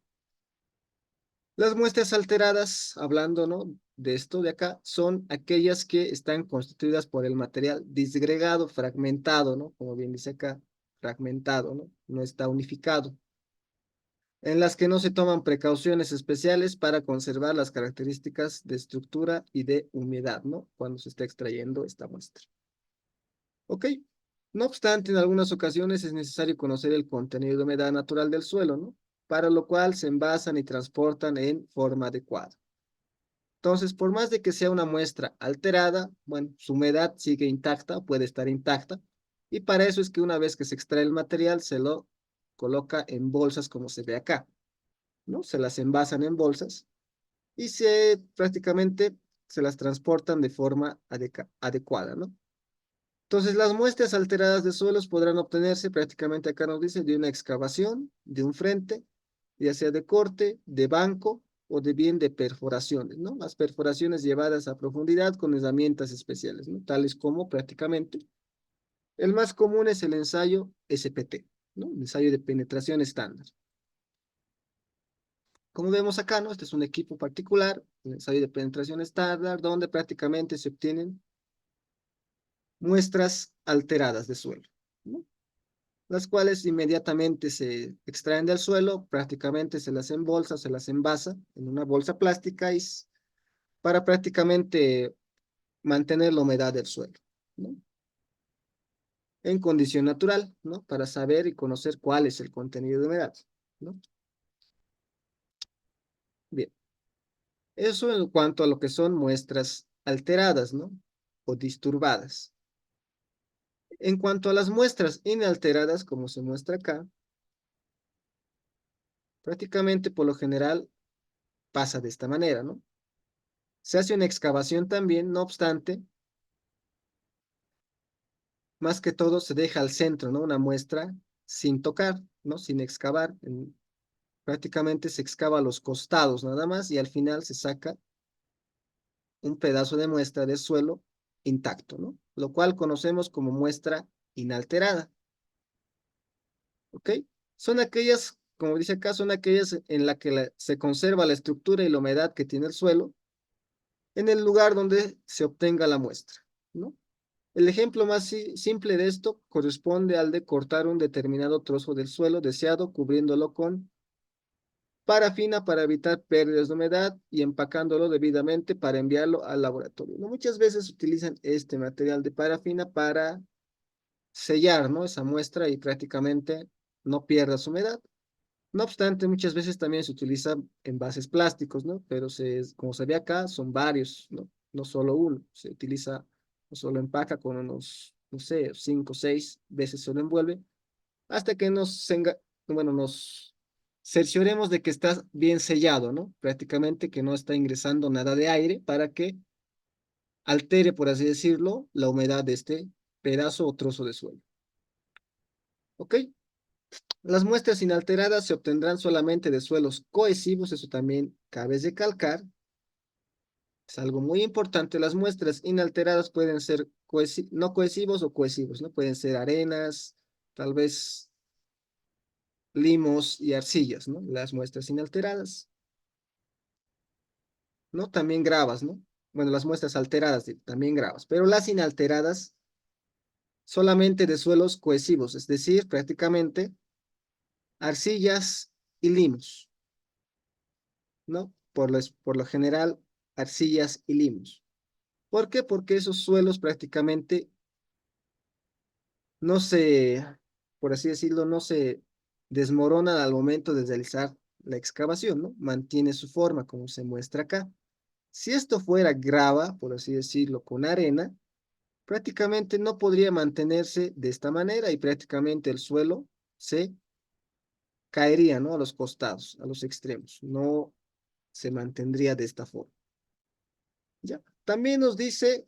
Las muestras alteradas, hablando, ¿no? De esto de acá, son aquellas que están constituidas por el material disgregado, fragmentado, ¿no? Como bien dice acá, fragmentado, ¿no? No está unificado, en las que no se toman precauciones especiales para conservar las características de estructura y de humedad, ¿no? Cuando se está extrayendo esta muestra. ¿Ok? No obstante, en algunas ocasiones es necesario conocer el contenido de humedad natural del suelo, ¿no? Para lo cual se envasan y transportan en forma adecuada. Entonces, por más de que sea una muestra alterada, bueno, su humedad sigue intacta, puede estar intacta, y para eso es que una vez que se extrae el material, se lo coloca en bolsas como se ve acá, ¿no? Se las envasan en bolsas y prácticamente se las transportan de forma adecuada, ¿no? Entonces, las muestras alteradas de suelos podrán obtenerse prácticamente acá nos dice de una excavación, de un frente, ya sea de corte, de banco o de bien de perforaciones, ¿no? Las perforaciones llevadas a profundidad con herramientas especiales, ¿no? Tales como prácticamente el más común es el ensayo SPT, ¿no? El ensayo de penetración estándar. Como vemos acá, ¿no? Este es un equipo particular, el ensayo de penetración estándar, donde prácticamente se obtienen muestras alteradas de suelo, ¿no? Las cuales inmediatamente se extraen del suelo, prácticamente se las embolsa, se las envasa en una bolsa plástica para prácticamente mantener la humedad del suelo, ¿no? En condición natural, ¿no? Para saber y conocer cuál es el contenido de humedad, ¿no? Bien, eso en cuanto a lo que son muestras alteradas, ¿no? O disturbadas. En cuanto a las muestras inalteradas, como se muestra acá, prácticamente por lo general pasa de esta manera, ¿no? Se hace una excavación también, no obstante, más que todo se deja al centro, ¿no? Una muestra sin tocar, ¿no? Sin excavar. Prácticamente se excava a los costados nada más y al final se saca un pedazo de muestra de suelo intacto, ¿no? Lo cual conocemos como muestra inalterada, ¿ok? Son aquellas, como dice acá, son aquellas en las que se conserva la estructura y la humedad que tiene el suelo en el lugar donde se obtenga la muestra, ¿no? El ejemplo más simple de esto corresponde al de cortar un determinado trozo del suelo deseado, cubriéndolo con parafina para evitar pérdidas de humedad y empacándolo debidamente para enviarlo al laboratorio, ¿no? Muchas veces utilizan este material de parafina para sellar, ¿no? Esa muestra y prácticamente no pierda su humedad. No obstante, muchas veces también se utiliza envases plásticos, ¿no? Pero como se ve acá, son varios, ¿no? No solo uno. Se utiliza, no solo empaca con unos, no sé, 5 o 6 veces se lo envuelve, hasta que bueno, nos cercioremos de que está bien sellado, ¿no? Prácticamente que no está ingresando nada de aire para que altere, por así decirlo, la humedad de este pedazo o trozo de suelo. ¿Ok? Las muestras inalteradas se obtendrán solamente de suelos cohesivos, eso también cabe recalcar. Es algo muy importante. Las muestras inalteradas pueden ser no cohesivos o cohesivos, ¿no? Pueden ser arenas, tal vez limos y arcillas, ¿no? Las muestras inalteradas, ¿no? También gravas, ¿no? Bueno, las muestras alteradas también gravas, pero las inalteradas solamente de suelos cohesivos, es decir, prácticamente arcillas y limos, ¿no? Por lo general, arcillas y limos. ¿Por qué? Porque esos suelos prácticamente no se, por así decirlo, no se desmoronan al momento de realizar la excavación, ¿no? Mantiene su forma como se muestra acá. Si esto fuera grava, por así decirlo, con arena, prácticamente no podría mantenerse de esta manera y prácticamente el suelo se caería, ¿no? A los costados, a los extremos. No se mantendría de esta forma. ¿Ya? También nos dice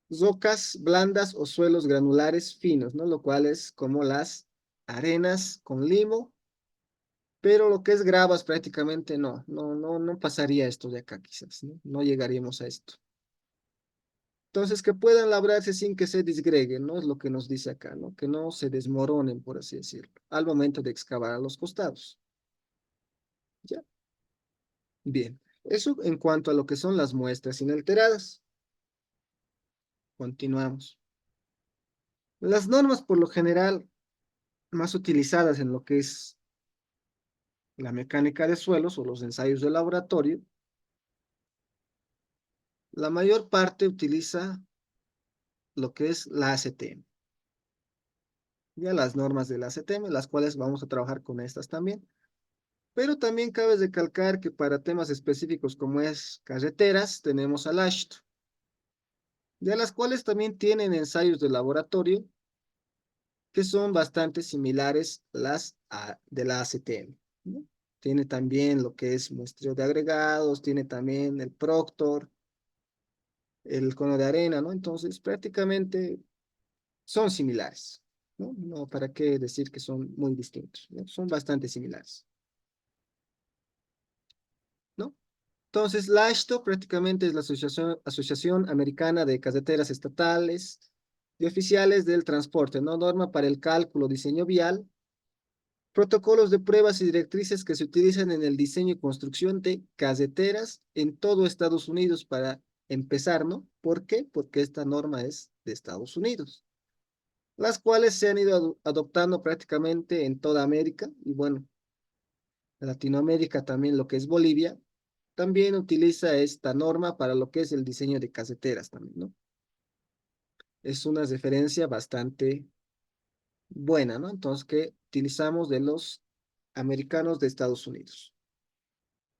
rocas blandas o suelos granulares finos, ¿no? Lo cual es como las arenas con limo, pero lo que es gravas prácticamente no pasaría esto de acá quizás, ¿no? No llegaríamos a esto. Entonces, que puedan labrarse sin que se disgreguen, ¿no? Es lo que nos dice acá, ¿no? Que no se desmoronen, por así decirlo, al momento de excavar a los costados. ¿Ya? Bien. Eso en cuanto a lo que son las muestras inalteradas. Continuamos. Las normas, por lo general, más utilizadas en lo que es la mecánica de suelos o los ensayos de laboratorio, la mayor parte utiliza lo que es la ACTM. Ya las normas de la ACTM, las cuales vamos a trabajar con estas también. Pero también cabe recalcar que para temas específicos como es carreteras, tenemos al ASHTO, de las cuales también tienen ensayos de laboratorio que son bastante similares de la ACTM, ¿no? Tiene también lo que es muestreo de agregados, tiene también el Proctor, el cono de arena, ¿no? Entonces, prácticamente son similares, ¿no? No, ¿para qué decir que son muy distintos? ¿No? Son bastante similares, ¿no? Entonces, la AASHTO prácticamente es la Asociación Americana de Carreteras Estatales y Oficiales del Transporte, ¿no? Norma para el cálculo, diseño vial, protocolos de pruebas y directrices que se utilizan en el diseño y construcción de carreteras en todo Estados Unidos para empezar, ¿no? ¿Por qué? Porque esta norma es de Estados Unidos, las cuales se han ido adoptando prácticamente en toda América y bueno, Latinoamérica también, lo que es Bolivia, también utiliza esta norma para lo que es el diseño de carreteras también, ¿no? Es una referencia bastante buena, ¿no? Entonces, que utilizamos de los americanos de Estados Unidos,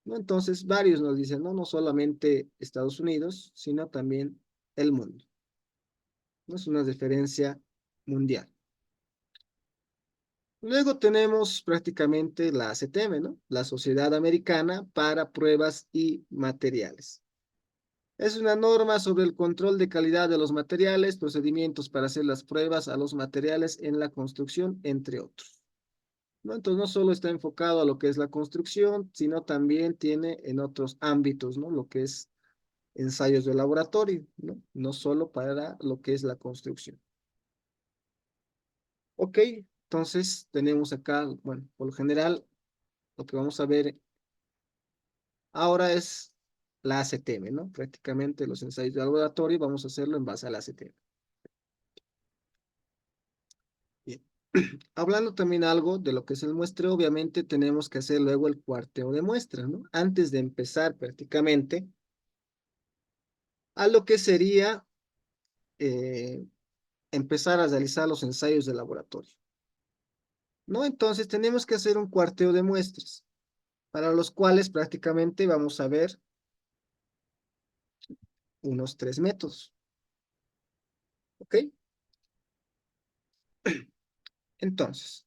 ¿no? Entonces, varios nos dicen, no, no solamente Estados Unidos, sino también el mundo, ¿no? Es una referencia mundial. Luego tenemos prácticamente la ACTM, ¿no? La Sociedad Americana para Pruebas y Materiales. Es una norma sobre el control de calidad de los materiales, procedimientos para hacer las pruebas a los materiales en la construcción, entre otros, ¿no? Entonces, no solo está enfocado a lo que es la construcción, sino también tiene en otros ámbitos, ¿no? Lo que es ensayos de laboratorio, ¿no? No solo para lo que es la construcción. Ok, entonces tenemos acá, bueno, por lo general, lo que vamos a ver ahora es la ACTM, ¿no? Prácticamente los ensayos de laboratorio vamos a hacerlo en base a la ACTM. Bien. Hablando también algo de lo que es el muestreo, obviamente tenemos que hacer luego el cuarteo de muestras, ¿no? Antes de empezar prácticamente a lo que sería eh, empezar a realizar los ensayos de laboratorio, ¿no? Entonces tenemos que hacer un cuarteo de muestras, para los cuales prácticamente vamos a ver unos 3 métodos, ¿ok? Entonces,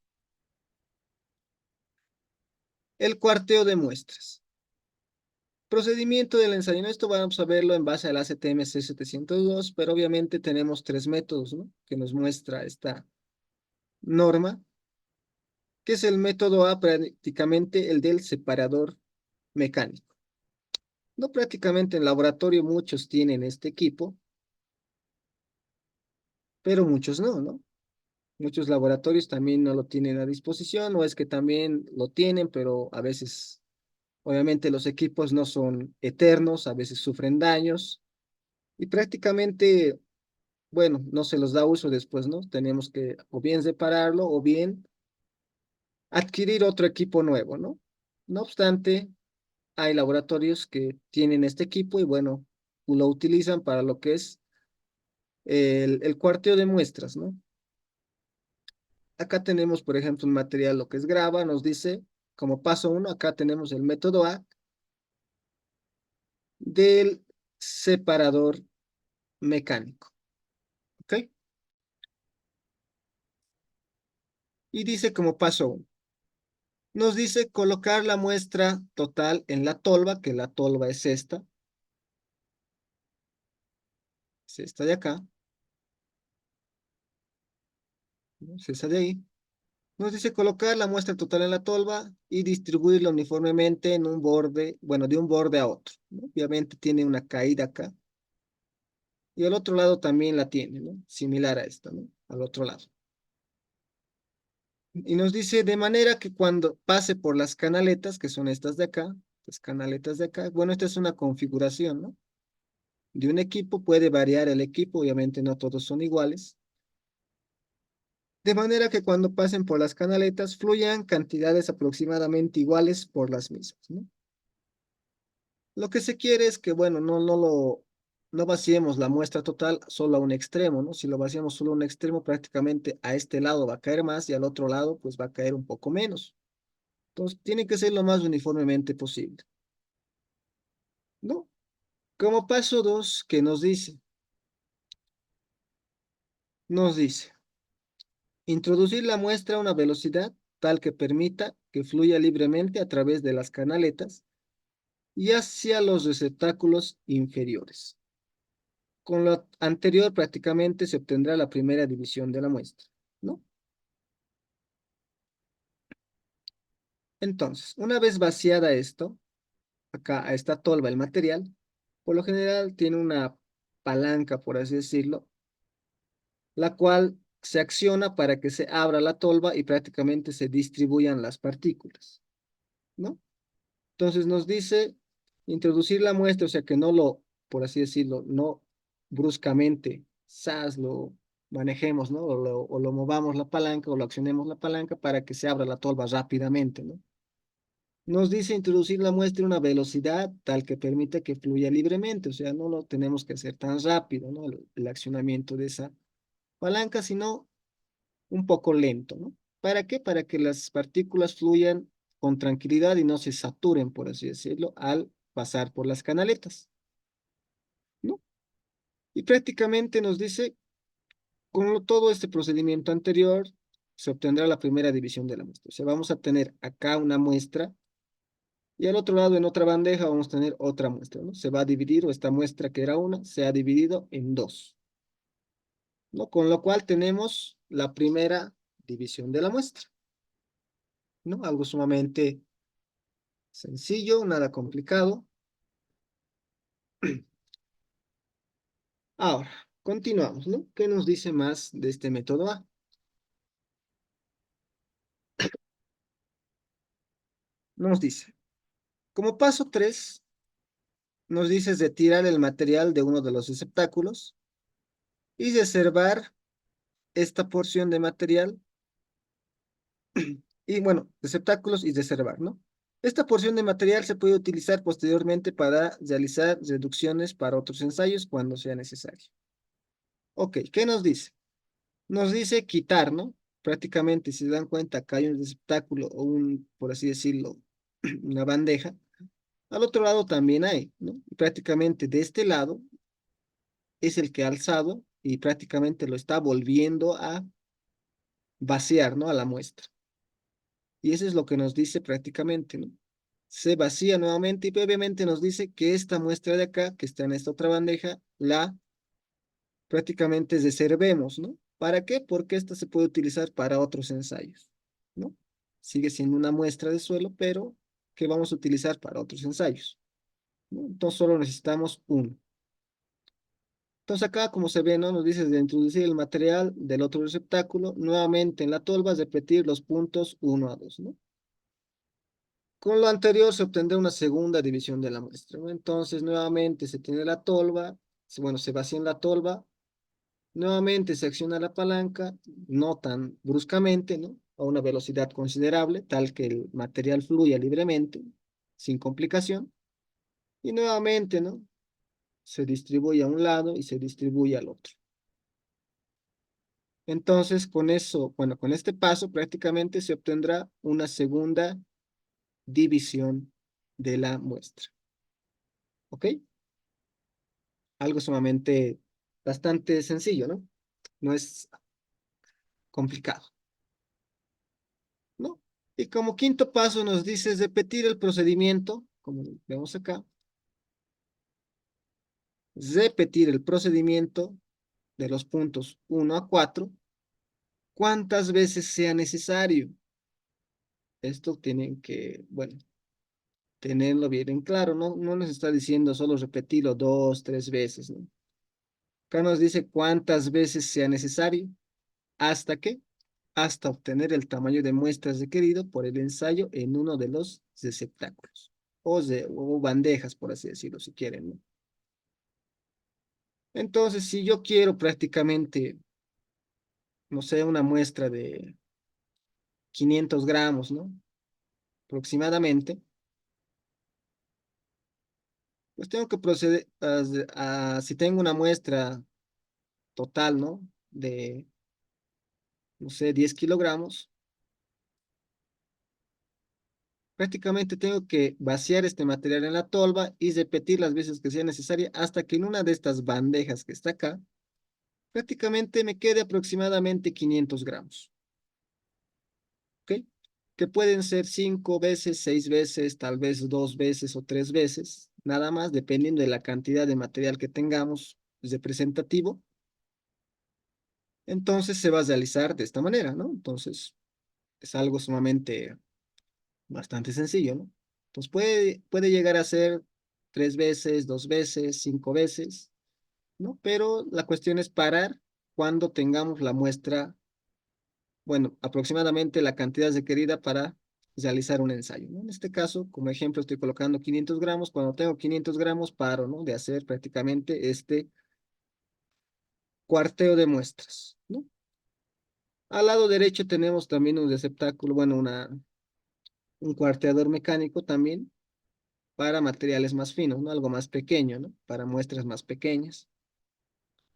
el cuarteo de muestras. Procedimiento del ensayo. Esto vamos a verlo en base al ACTM C702, pero obviamente tenemos 3 métodos, ¿no? Que nos muestra esta norma, que es el método A, prácticamente el del separador mecánico. No, prácticamente en laboratorio muchos tienen este equipo, pero muchos no, ¿no? Muchos laboratorios también no lo tienen a disposición, o es que también lo tienen, pero a veces, obviamente, los equipos no son eternos, a veces sufren daños y prácticamente, bueno, no se los da uso después, ¿no? Tenemos que o bien repararlo o bien adquirir otro equipo nuevo, ¿no? No obstante, hay laboratorios que tienen este equipo y, bueno, lo utilizan para lo que es el cuarteo de muestras, ¿no? Acá tenemos, por ejemplo, un material, lo que es grava, nos dice como paso uno, acá tenemos el método A del separador mecánico, ¿ok? Y dice como paso uno, nos dice colocar la muestra total en la tolva, que la tolva es esta de acá, ¿no? Es esa de ahí. Nos dice colocar la muestra total en la tolva y distribuirla uniformemente en un borde, bueno, de un borde a otro, ¿no? Obviamente tiene una caída acá y al otro lado también la tiene, ¿no? Similar a esta, ¿no? Al otro lado. Y nos dice de manera que cuando pase por las canaletas, que son estas de acá, las canaletas de acá, bueno, esta es una configuración, ¿no? De un equipo, puede variar el equipo, obviamente no todos son iguales, de manera que cuando pasen por las canaletas fluyan cantidades aproximadamente iguales por las mismas, ¿no? Lo que se quiere es que, bueno, no vaciemos la muestra total solo a un extremo, ¿no? Si lo vaciamos solo a un extremo, prácticamente a este lado va a caer más y al otro lado, pues va a caer un poco menos. Entonces, tiene que ser lo más uniformemente posible, ¿no? Como paso dos, ¿qué nos dice? Nos dice, introducir la muestra a una velocidad tal que permita que fluya libremente a través de las canaletas y hacia los receptáculos inferiores. Con lo anterior prácticamente se obtendrá la primera división de la muestra, ¿no? Entonces, una vez vaciada esto, acá a esta tolva el material, por lo general tiene una palanca, por así decirlo, la cual se acciona para que se abra la tolva y prácticamente se distribuyan las partículas, ¿no? Entonces nos dice introducir la muestra, o sea que no lo, por así decirlo, no bruscamente, ¡zas!, lo manejemos, ¿no? O lo movamos la palanca o lo accionemos la palanca para que se abra la tolva rápidamente, ¿no? Nos dice introducir la muestra a una velocidad tal que permita que fluya libremente, o sea, no lo tenemos que hacer tan rápido, ¿no? El accionamiento de esa palanca, sino un poco lento, ¿no? ¿Para qué? Para que las partículas fluyan con tranquilidad y no se saturen, por así decirlo, al pasar por las canaletas, ¿no? Y prácticamente nos dice, todo este procedimiento anterior, se obtendrá la primera división de la muestra. O sea, vamos a tener acá una muestra y al otro lado, en otra bandeja, vamos a tener otra muestra, ¿no? Se va a dividir, o esta muestra que era una, se ha dividido en dos, ¿no? Con lo cual tenemos la primera división de la muestra, ¿no? Algo sumamente sencillo, nada complicado. Ahora, continuamos, ¿no? ¿Qué nos dice más de este método A? Nos dice, como paso 3, nos dice retirar el material de uno de los receptáculos y reservar esta porción de material, y bueno, receptáculos y reservar, ¿no? Esta porción de material se puede utilizar posteriormente para realizar reducciones para otros ensayos cuando sea necesario. Ok, ¿qué nos dice? Nos dice quitar, ¿no? Prácticamente, si se dan cuenta, acá hay un receptáculo o un, por así decirlo, una bandeja. Al otro lado también hay, ¿no? Y prácticamente de este lado es el que ha alzado y prácticamente lo está volviendo a vaciar, ¿no? A la muestra. Y eso es lo que nos dice prácticamente, ¿no? Se vacía nuevamente y obviamente nos dice que esta muestra de acá, que está en esta otra bandeja, la prácticamente reservemos, ¿no? ¿Para qué? Porque esta se puede utilizar para otros ensayos, ¿no? Sigue siendo una muestra de suelo, pero que vamos a utilizar para otros ensayos, ¿no? Entonces solo necesitamos uno. Entonces acá, como se ve, ¿no? Nos dice de introducir el material del otro receptáculo, nuevamente en la tolva, repetir los puntos 1 a 2, ¿no? Con lo anterior se obtendrá una segunda división de la muestra, ¿no? Entonces nuevamente se tiene la tolva, bueno, se vacía en la tolva, nuevamente se acciona la palanca, no tan bruscamente, ¿no? A una velocidad considerable, tal que el material fluya libremente, sin complicación. Y nuevamente, ¿no? Se distribuye a un lado y se distribuye al otro. Entonces, con eso, bueno, con este paso prácticamente se obtendrá una segunda división de la muestra. ¿Ok? Algo sumamente bastante sencillo, ¿no? No es complicado, ¿no? Y como quinto paso nos dice repetir el procedimiento, como vemos acá, repetir el procedimiento de los puntos 1 a 4 cuantas veces sea necesario. Esto tienen que, bueno, tenerlo bien en claro, ¿no? No nos está diciendo solo repetirlo 2, 3 veces, ¿no? Acá nos dice cuántas veces sea necesario. ¿Hasta qué? Hasta obtener el tamaño de muestras requerido por el ensayo en uno de los receptáculos o bandejas, por así decirlo, si quieren, ¿no? Entonces, si yo quiero prácticamente, no sé, una muestra de 500 gramos, ¿no? Aproximadamente, pues tengo que proceder si tengo una muestra total, ¿no? De, no sé, 10 kilogramos, prácticamente tengo que vaciar este material en la tolva y repetir las veces que sea necesaria hasta que en una de estas bandejas que está acá, prácticamente me quede aproximadamente 500 gramos, ¿ok? Que pueden ser 5 veces, 6 veces, tal vez 2 veces o 3 veces, nada más, dependiendo de la cantidad de material que tengamos representativo. Entonces se va a realizar de esta manera, ¿no? Entonces es algo sumamente bastante sencillo, ¿no? Entonces puede llegar a ser 3 veces, 2 veces, 5 veces, ¿no? Pero la cuestión es parar cuando tengamos la muestra, bueno, aproximadamente la cantidad requerida para realizar un ensayo, ¿no? En este caso, como ejemplo, estoy colocando 500 gramos. Cuando tengo 500 gramos, paro, ¿no? De hacer prácticamente este cuarteo de muestras, ¿no? Al lado derecho tenemos también un receptáculo, bueno, un cuarteador mecánico también para materiales más finos, ¿no? Algo más pequeño, ¿no? Para muestras más pequeñas.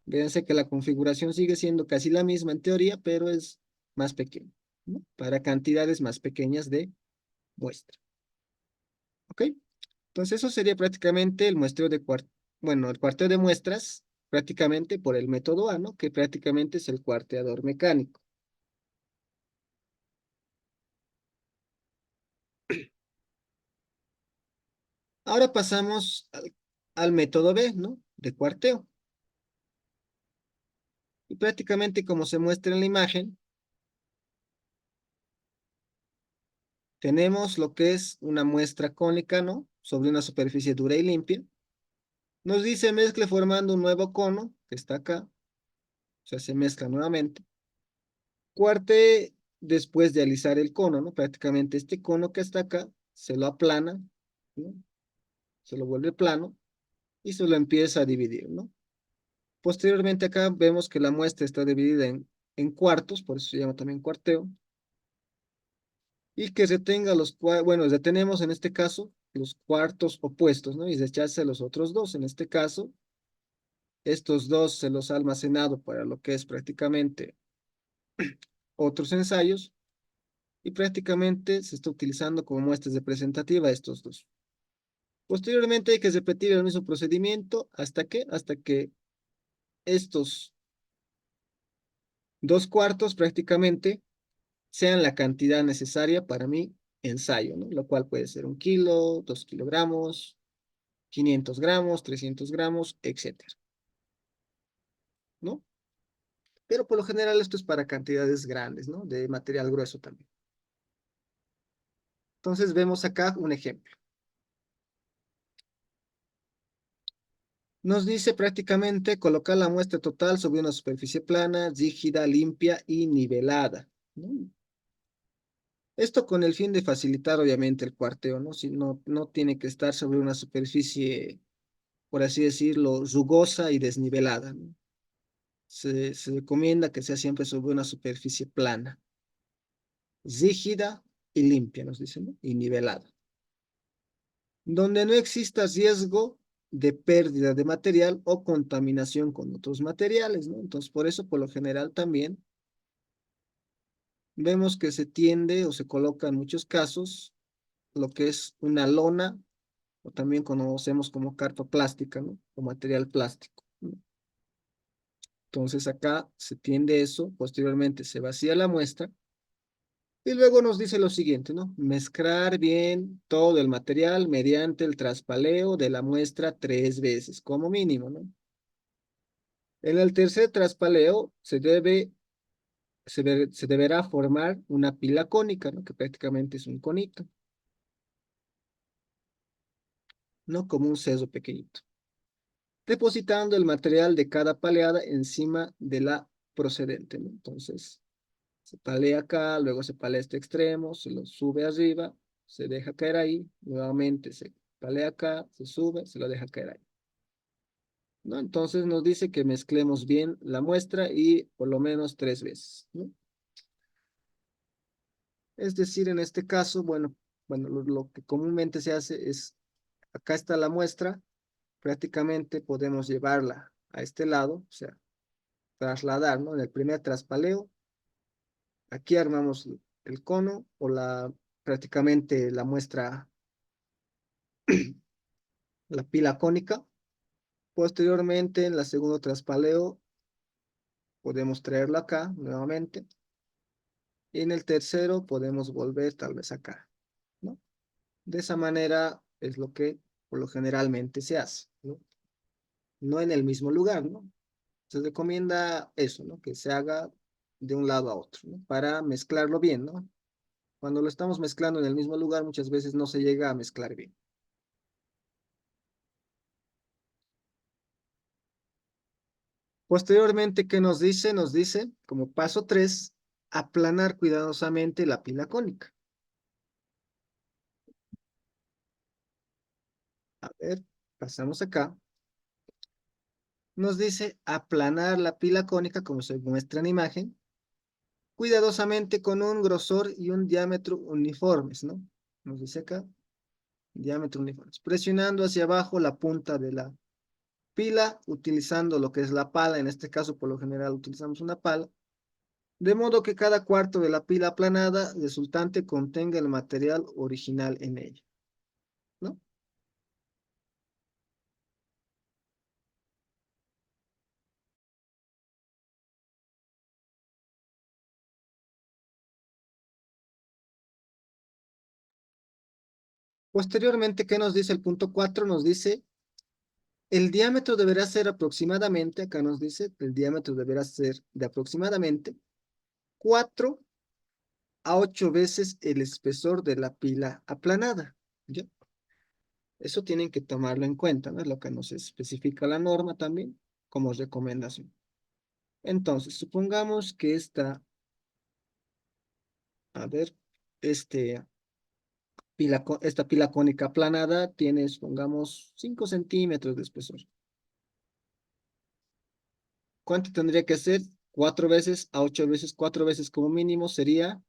Fíjense que la configuración sigue siendo casi la misma en teoría, pero es más pequeño, ¿no? Para cantidades más pequeñas de muestra. ¿Ok? Entonces eso sería prácticamente el muestreo bueno, el cuarteo de muestras, prácticamente por el método A, ¿no? Que prácticamente es el cuarteador mecánico. Ahora pasamos al método B, ¿no? De cuarteo. Y prácticamente como se muestra en la imagen, tenemos lo que es una muestra cónica, ¿no? Sobre una superficie dura y limpia. Nos dice mezcle formando un nuevo cono, que está acá. O sea, se mezcla nuevamente. Cuarte después de alisar el cono, ¿no? Prácticamente este cono que está acá, se lo aplana, ¿no? Se lo vuelve plano y se lo empieza a dividir, ¿no? Posteriormente acá vemos que la muestra está dividida en cuartos, por eso se llama también cuarteo. Y que se tenga bueno, retenemos en este caso los cuartos opuestos, ¿no? Y rechace los otros dos. En este caso, estos dos se los ha almacenado para lo que es prácticamente otros ensayos y prácticamente se está utilizando como muestras representativas estos dos. Posteriormente hay que repetir el mismo procedimiento hasta que estos 2 cuartos prácticamente sean la cantidad necesaria para mi ensayo, ¿no? Lo cual puede ser 1 kilo, 2 kilogramos, 500 gramos, 300 gramos, etcétera, ¿no? Pero por lo general esto es para cantidades grandes, ¿no? De material grueso también. Entonces vemos acá un ejemplo. Nos dice prácticamente colocar la muestra total sobre una superficie plana, rígida, limpia y nivelada, ¿no? Esto con el fin de facilitar obviamente el cuarteo, ¿no? Si no tiene que estar sobre una superficie, por así decirlo, rugosa y desnivelada, ¿no? Se recomienda que sea siempre sobre una superficie plana, rígida y limpia, nos dicen, ¿no? Y nivelada. Donde no exista riesgo de pérdida de material o contaminación con otros materiales, ¿no? Entonces, por eso, por lo general, también vemos que se tiende o se coloca en muchos casos lo que es una lona, o también conocemos como carpa plástica, ¿no? O material plástico, ¿no? Entonces acá se tiende eso, posteriormente se vacía la muestra y luego nos dice lo siguiente, ¿no? Mezclar bien todo el material mediante el traspaleo de la muestra 3 veces, como mínimo, ¿no? En el tercer traspaleo se deberá formar una pila cónica, ¿no? Que prácticamente es un conito, ¿no? Como un seso pequeñito, depositando el material de cada paleada encima de la procedente, ¿no? Entonces, se palea acá, luego se palea este extremo, se lo sube arriba, se deja caer ahí, nuevamente se palea acá, se sube, se lo deja caer ahí, ¿no? Entonces nos dice que mezclemos bien la muestra y por lo menos 3 veces, ¿no? Es decir, en este caso, bueno, lo que comúnmente se hace es, acá está la muestra, prácticamente podemos llevarla a este lado, o sea, trasladar, ¿no? En el primer traspaleo, aquí armamos el cono o prácticamente la muestra, la pila cónica. Posteriormente, en la segundo traspaleo, podemos traerlo acá nuevamente. Y en el tercero podemos volver tal vez acá, ¿no? De esa manera es lo que por lo generalmente se hace, ¿no? No en el mismo lugar, ¿no? Se recomienda eso, ¿no? Que se haga de un lado a otro, ¿no? Para mezclarlo bien, ¿no? Cuando lo estamos mezclando en el mismo lugar, muchas veces no se llega a mezclar bien. Posteriormente, ¿qué nos dice? Nos dice, como paso 3, aplanar cuidadosamente la pila cónica. A ver, pasamos acá. Nos dice aplanar la pila cónica, como se muestra en imagen, cuidadosamente con un grosor y un diámetro uniformes, ¿no? Nos dice acá, diámetro uniformes. Presionando hacia abajo la punta de la pila, utilizando lo que es la pala, en este caso por lo general utilizamos una pala, de modo que cada cuarto de la pila aplanada resultante contenga el material original en ella, ¿no? Posteriormente, ¿qué nos dice el punto 4? Nos dice, el diámetro deberá ser aproximadamente, acá nos dice, el diámetro deberá ser de aproximadamente 4 a 8 veces el espesor de la pila aplanada, ¿ya? Eso tienen que tomarlo en cuenta, ¿no? Es lo que nos especifica la norma también como recomendación. Entonces, supongamos que a ver, este, esta pila cónica aplanada tiene, supongamos, 5 centímetros de espesor. ¿Cuánto tendría que ser? 4 veces a 8 veces, 4 veces como mínimo sería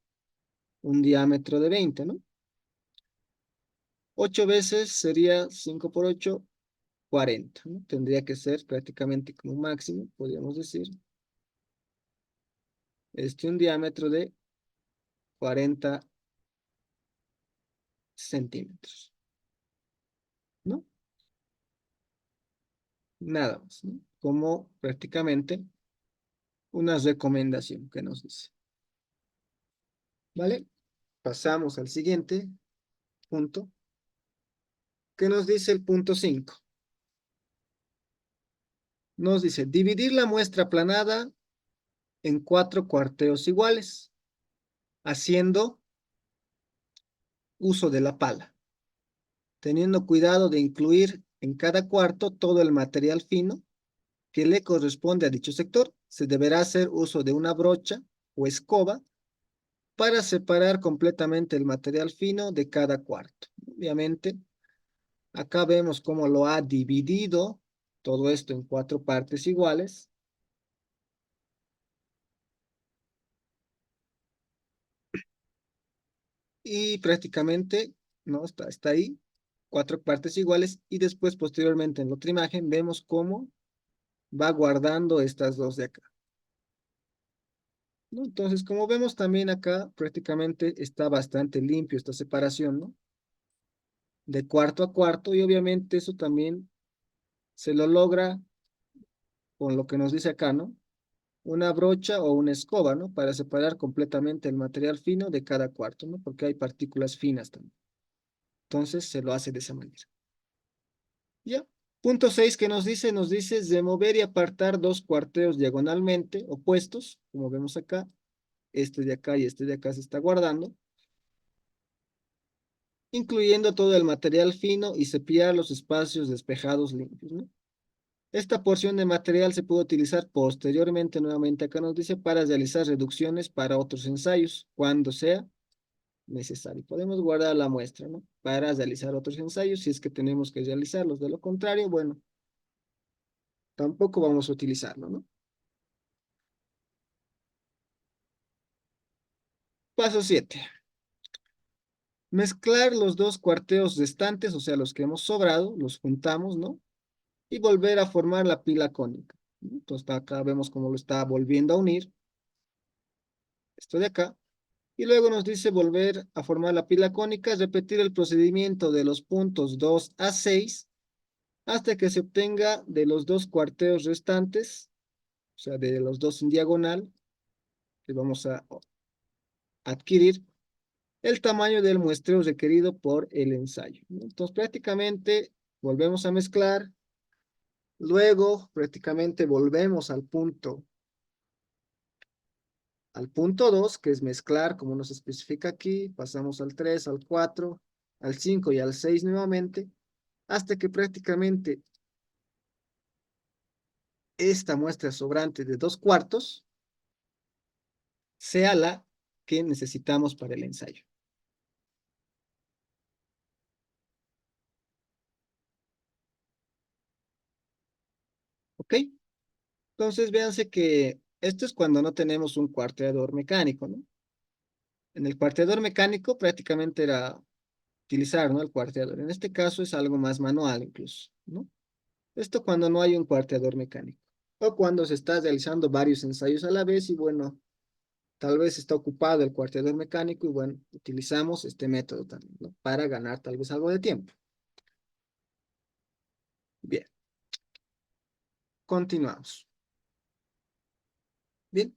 un diámetro de 20, ¿no? 8 veces sería 5 por 8, 40, ¿no? Tendría que ser prácticamente como máximo, podríamos decir, un diámetro de 40 centímetros, ¿no? Nada más, ¿no? Como prácticamente una recomendación que nos dice, ¿vale? Pasamos al siguiente punto, que nos dice el punto 5. Nos dice, dividir la muestra aplanada en 4 cuarteos iguales, haciendo uso de la pala, teniendo cuidado de incluir en cada cuarto todo el material fino que le corresponde a dicho sector. Se deberá hacer uso de una brocha o escoba para separar completamente el material fino de cada cuarto. Obviamente, acá vemos cómo lo ha dividido todo esto en 4 partes iguales. Y prácticamente, ¿no? Está ahí, 4 partes iguales. Y después, posteriormente, en la otra imagen, vemos cómo va guardando estas dos de acá, ¿no? Entonces, como vemos también acá, prácticamente está bastante limpio esta separación, ¿no? de cuarto a cuarto y obviamente eso también se lo logra con lo que nos dice acá, ¿no? Una brocha o una escoba, ¿no? Para separar completamente el material fino de cada cuarto, ¿no? Porque hay partículas finas también. Entonces se lo hace de esa manera. ¿Ya? Punto 6 que nos dice, de mover y apartar dos cuarteos diagonalmente opuestos, como vemos acá, este de acá y este de acá se está guardando, incluyendo todo el material fino y cepillar los espacios despejados limpios, ¿no? Esta porción de material se puede utilizar posteriormente, nuevamente acá nos dice, para realizar reducciones para otros ensayos, cuando sea necesario. Podemos guardar la muestra, ¿no? Para realizar otros ensayos, si es que tenemos que realizarlos. De lo contrario, bueno, tampoco vamos a utilizarlo, ¿no? Paso 7. Mezclar los dos cuarteos restantes, o sea, los que hemos sobrado, los juntamos, ¿no? Y volver a formar la pila cónica, ¿no? Entonces acá vemos cómo lo está volviendo a unir, esto de acá. Y luego nos dice volver a formar la pila cónica, repetir el procedimiento de los puntos 2 a 6 hasta que se obtenga de los dos cuarteos restantes, o sea, de los dos en diagonal, que vamos a adquirir el tamaño del muestreo requerido por el ensayo, ¿no? Entonces, prácticamente volvemos a mezclar, luego prácticamente volvemos al punto 2, que es mezclar, como nos especifica aquí, pasamos al 3, al 4, al 5 y al 6 nuevamente, hasta que prácticamente esta muestra sobrante de 2 cuartos sea la que necesitamos para el ensayo. ¿Ok? Entonces, véanse que esto es cuando no tenemos un cuarteador mecánico, ¿no? En el cuarteador mecánico prácticamente era utilizar, ¿no? El cuarteador. En este caso es algo más manual incluso, ¿no? Esto cuando no hay un cuarteador mecánico. O cuando se está realizando varios ensayos a la vez y bueno, tal vez está ocupado el cuarteador mecánico y bueno, utilizamos este método también, ¿no? Para ganar tal vez algo de tiempo. Bien, continuamos. Bien,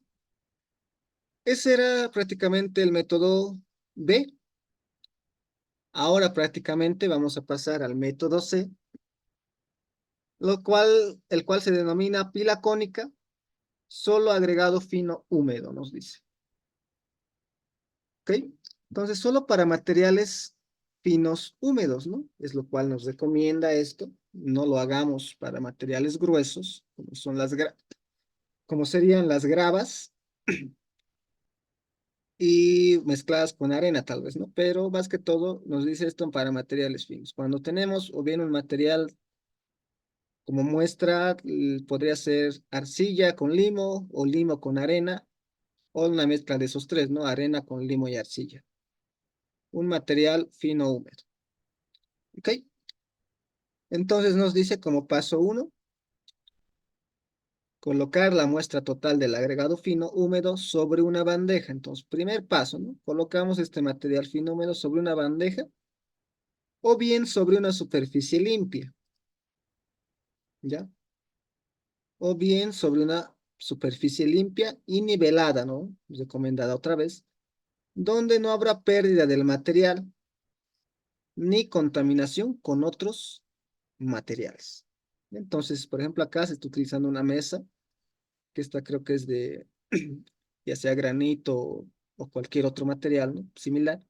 ese era prácticamente el método B. Ahora prácticamente vamos a pasar al método C, el cual se denomina pila cónica, solo agregado fino húmedo, nos dice. ¿Ok? Entonces, solo para materiales finos húmedos, ¿no? Es lo cual nos recomienda esto. No lo hagamos para materiales gruesos, como serían las gravas y mezcladas con arena, tal vez, ¿no? Pero más que todo, nos dice esto para materiales finos. Cuando tenemos o bien un material como muestra, podría ser arcilla con limo o limo con arena o una mezcla de esos tres, ¿no? Arena con limo y arcilla. Un material fino húmedo. ¿Ok? Entonces nos dice como paso 1, colocar la muestra total del agregado fino húmedo sobre una bandeja. Entonces, primer paso, ¿no? Colocamos este material fino húmedo sobre una bandeja o bien sobre una superficie limpia, ¿ya? O bien sobre una superficie limpia y nivelada, ¿no? Recomendada otra vez, donde no habrá pérdida del material ni contaminación con otros materiales. Entonces, por ejemplo, acá se está utilizando una mesa, que esta creo que es de, ya sea granito o cualquier otro material, ¿no? Similar,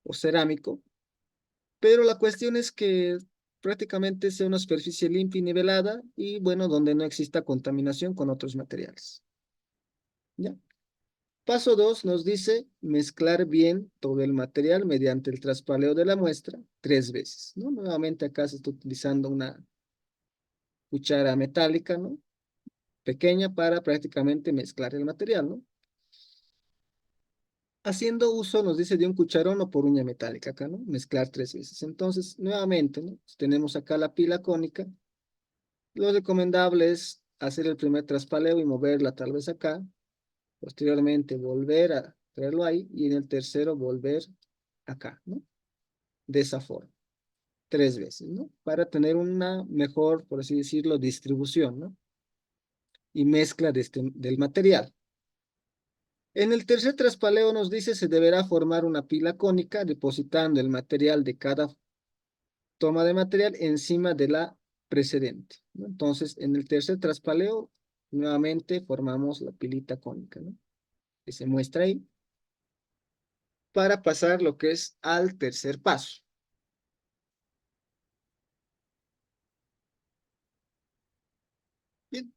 o cerámico, pero la cuestión es que prácticamente sea una superficie limpia y nivelada y, bueno, donde no exista contaminación con otros materiales, ¿ya? Paso 2 nos dice mezclar bien todo el material mediante el traspaleo de la muestra 3 veces, ¿no? Nuevamente acá se está utilizando una cuchara metálica, ¿no? Pequeña para prácticamente mezclar el material, ¿no? Haciendo uso, nos dice, de un cucharón o por uña metálica acá, ¿no? Mezclar 3 veces. Entonces, nuevamente, ¿no? Tenemos acá la pila cónica. Lo recomendable es hacer el primer traspaleo y moverla tal vez acá. Posteriormente, volver a traerlo ahí y en el tercero volver acá, ¿no? De esa forma. 3 veces, ¿no? Para tener una mejor, por así decirlo, distribución, ¿no? Y mezcla del material. En el tercer traspaleo nos dice se deberá formar una pila cónica depositando el material de cada toma de material encima de la precedente, ¿no? Entonces, en el tercer traspaleo, nuevamente formamos la pilita cónica, ¿no? Que se muestra ahí, para pasar lo que es al tercer paso. Bien,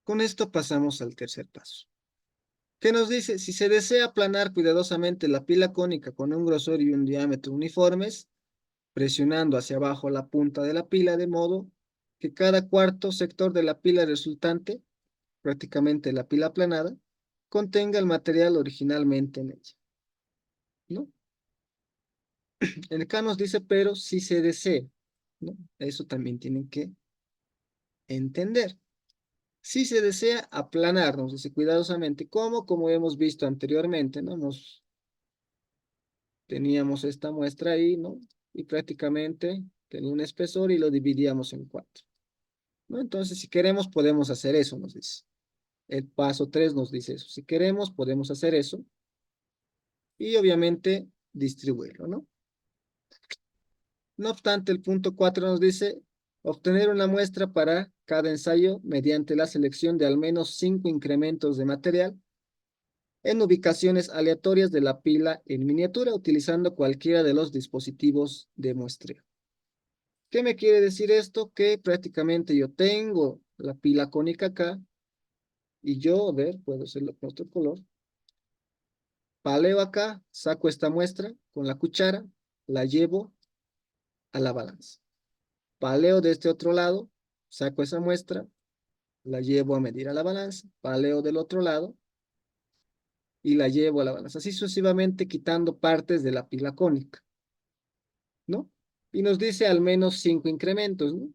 con esto pasamos al tercer paso. ¿Qué nos dice? Si se desea aplanar cuidadosamente la pila cónica con un grosor y un diámetro uniformes, presionando hacia abajo la punta de la pila de modo que cada cuarto sector de la pila resultante, prácticamente la pila aplanada, contenga el material originalmente en ella, ¿no? En acá nos dice, pero si se desea, ¿no? Eso también tienen que entender. Si se desea aplanar, nos dice cuidadosamente, ¿cómo? Como hemos visto anteriormente, ¿no? Teníamos esta muestra ahí, ¿no? Y prácticamente tenía un espesor y lo dividíamos en 4, ¿no? Entonces, si queremos, podemos hacer eso, nos dice. El paso 3 nos dice eso. Si queremos, podemos hacer eso y obviamente distribuirlo, ¿no? No obstante, el punto 4 nos dice obtener una muestra para cada ensayo mediante la selección de al menos 5 incrementos de material en ubicaciones aleatorias de la pila en miniatura utilizando cualquiera de los dispositivos de muestreo. ¿Qué me quiere decir esto? Que prácticamente yo tengo la pila cónica acá y yo, a ver, puedo hacerlo con otro color. Paleo acá, saco esta muestra con la cuchara, la llevo a la balanza. Paleo de este otro lado, saco esa muestra, la llevo a medir a la balanza. Paleo del otro lado y la llevo a la balanza. Así sucesivamente quitando partes de la pila cónica, ¿no? Y nos dice al menos 5 incrementos, ¿no?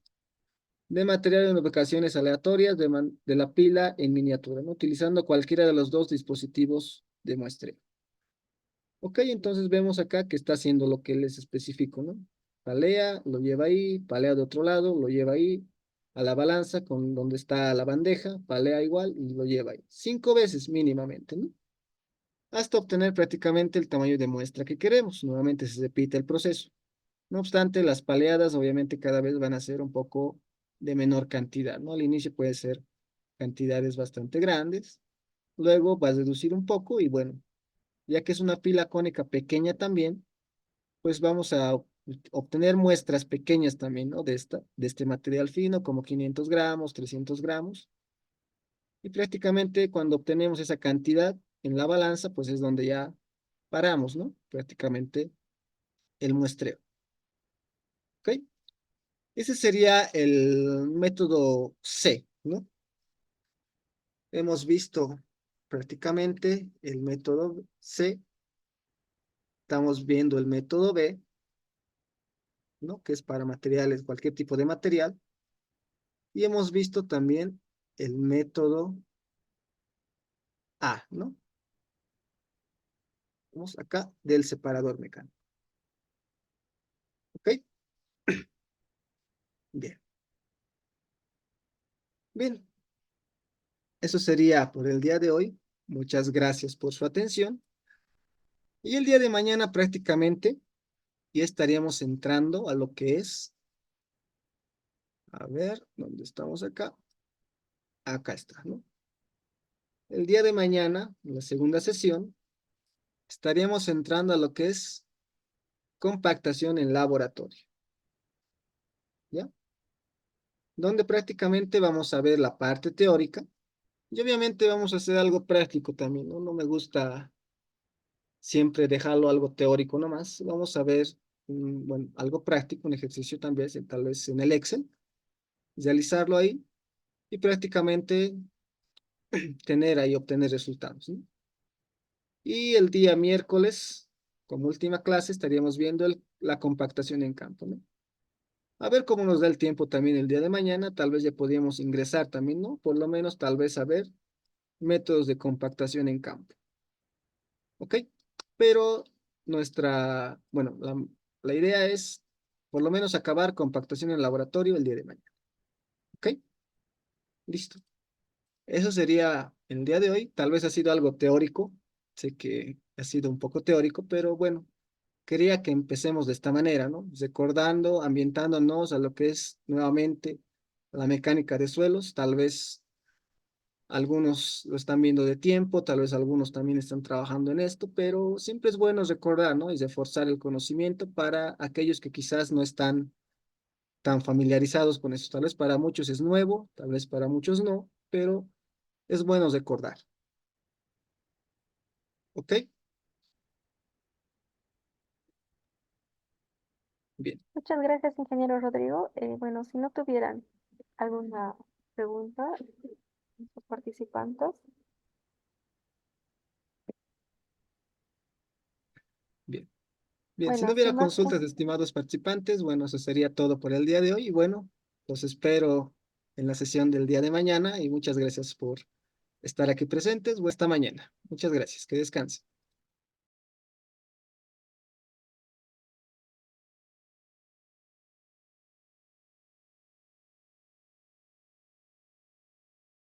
De material en ubicaciones aleatorias de la pila en miniatura, ¿no? Utilizando cualquiera de los dos dispositivos de muestreo. Ok, entonces vemos acá que está haciendo lo que les especifico, ¿no? Palea, lo lleva ahí, palea de otro lado, lo lleva ahí, a la balanza con donde está la bandeja, palea igual y lo lleva ahí. 5 veces mínimamente, ¿no? Hasta obtener prácticamente el tamaño de muestra que queremos. Nuevamente se repite el proceso. No obstante, las paleadas obviamente cada vez van a ser un poco de menor cantidad, ¿no? Al inicio puede ser cantidades bastante grandes, luego va a reducir un poco y bueno, ya que es una pila cónica pequeña también, pues vamos a obtener muestras pequeñas también, ¿no? De este material fino, como 500 gramos, 300 gramos, y prácticamente cuando obtenemos esa cantidad en la balanza, pues es donde ya paramos, ¿no? Prácticamente el muestreo, ¿ok? Ese sería el método C, ¿no? Hemos visto prácticamente el método C, estamos viendo el método B, ¿no? Que es para materiales, cualquier tipo de material, y hemos visto también el método A, ¿no? Vamos acá del separador mecánico, ¿ok? Bien, bien, eso sería por el día de hoy. Muchas gracias por su atención. Y el día de mañana prácticamente ya estaríamos entrando a lo que es, a ver, ¿dónde estamos acá? Acá está, ¿no? El día de mañana, en la segunda sesión, estaríamos entrando a lo que es compactación en laboratorio, ¿ya? Donde prácticamente vamos a ver la parte teórica y obviamente vamos a hacer algo práctico también, ¿no? No me gusta siempre dejarlo algo teórico nomás. Vamos a ver, bueno, algo práctico, un ejercicio también, tal vez en el Excel, realizarlo ahí y prácticamente tener ahí, obtener resultados, ¿no? Y el día miércoles, como última clase, estaríamos viendo la compactación en campo, ¿no? A ver cómo nos da el tiempo también el día de mañana, tal vez ya podríamos ingresar también, ¿no? Por lo menos tal vez saber métodos de compactación en campo, ¿ok? Pero bueno, La idea es por lo menos acabar compactación en laboratorio el día de mañana. ¿Ok? Listo. Eso sería el día de hoy. Tal vez ha sido algo teórico. Sé que ha sido un poco teórico, pero bueno, quería que empecemos de esta manera, ¿no? Recordando, ambientándonos a lo que es nuevamente la mecánica de suelos. Tal vez algunos lo están viendo de tiempo, tal vez algunos también están trabajando en esto, pero siempre es bueno recordar, ¿no? Y reforzar el conocimiento para aquellos que quizás no están tan familiarizados con eso. Tal vez para muchos es nuevo, tal vez para muchos no, pero es bueno recordar. ¿Ok? Bien, Muchas gracias, ingeniero Rodrigo. Bueno, si no tuvieran alguna pregunta, los participantes. bien. Bien, si no Bueno, hubiera sin más, consultas, estimados participantes, bueno, eso sería todo por el día de hoy. Y bueno, los espero en la sesión del día de mañana y muchas gracias por estar aquí presentes. Hasta mañana. Muchas gracias. Que descansen.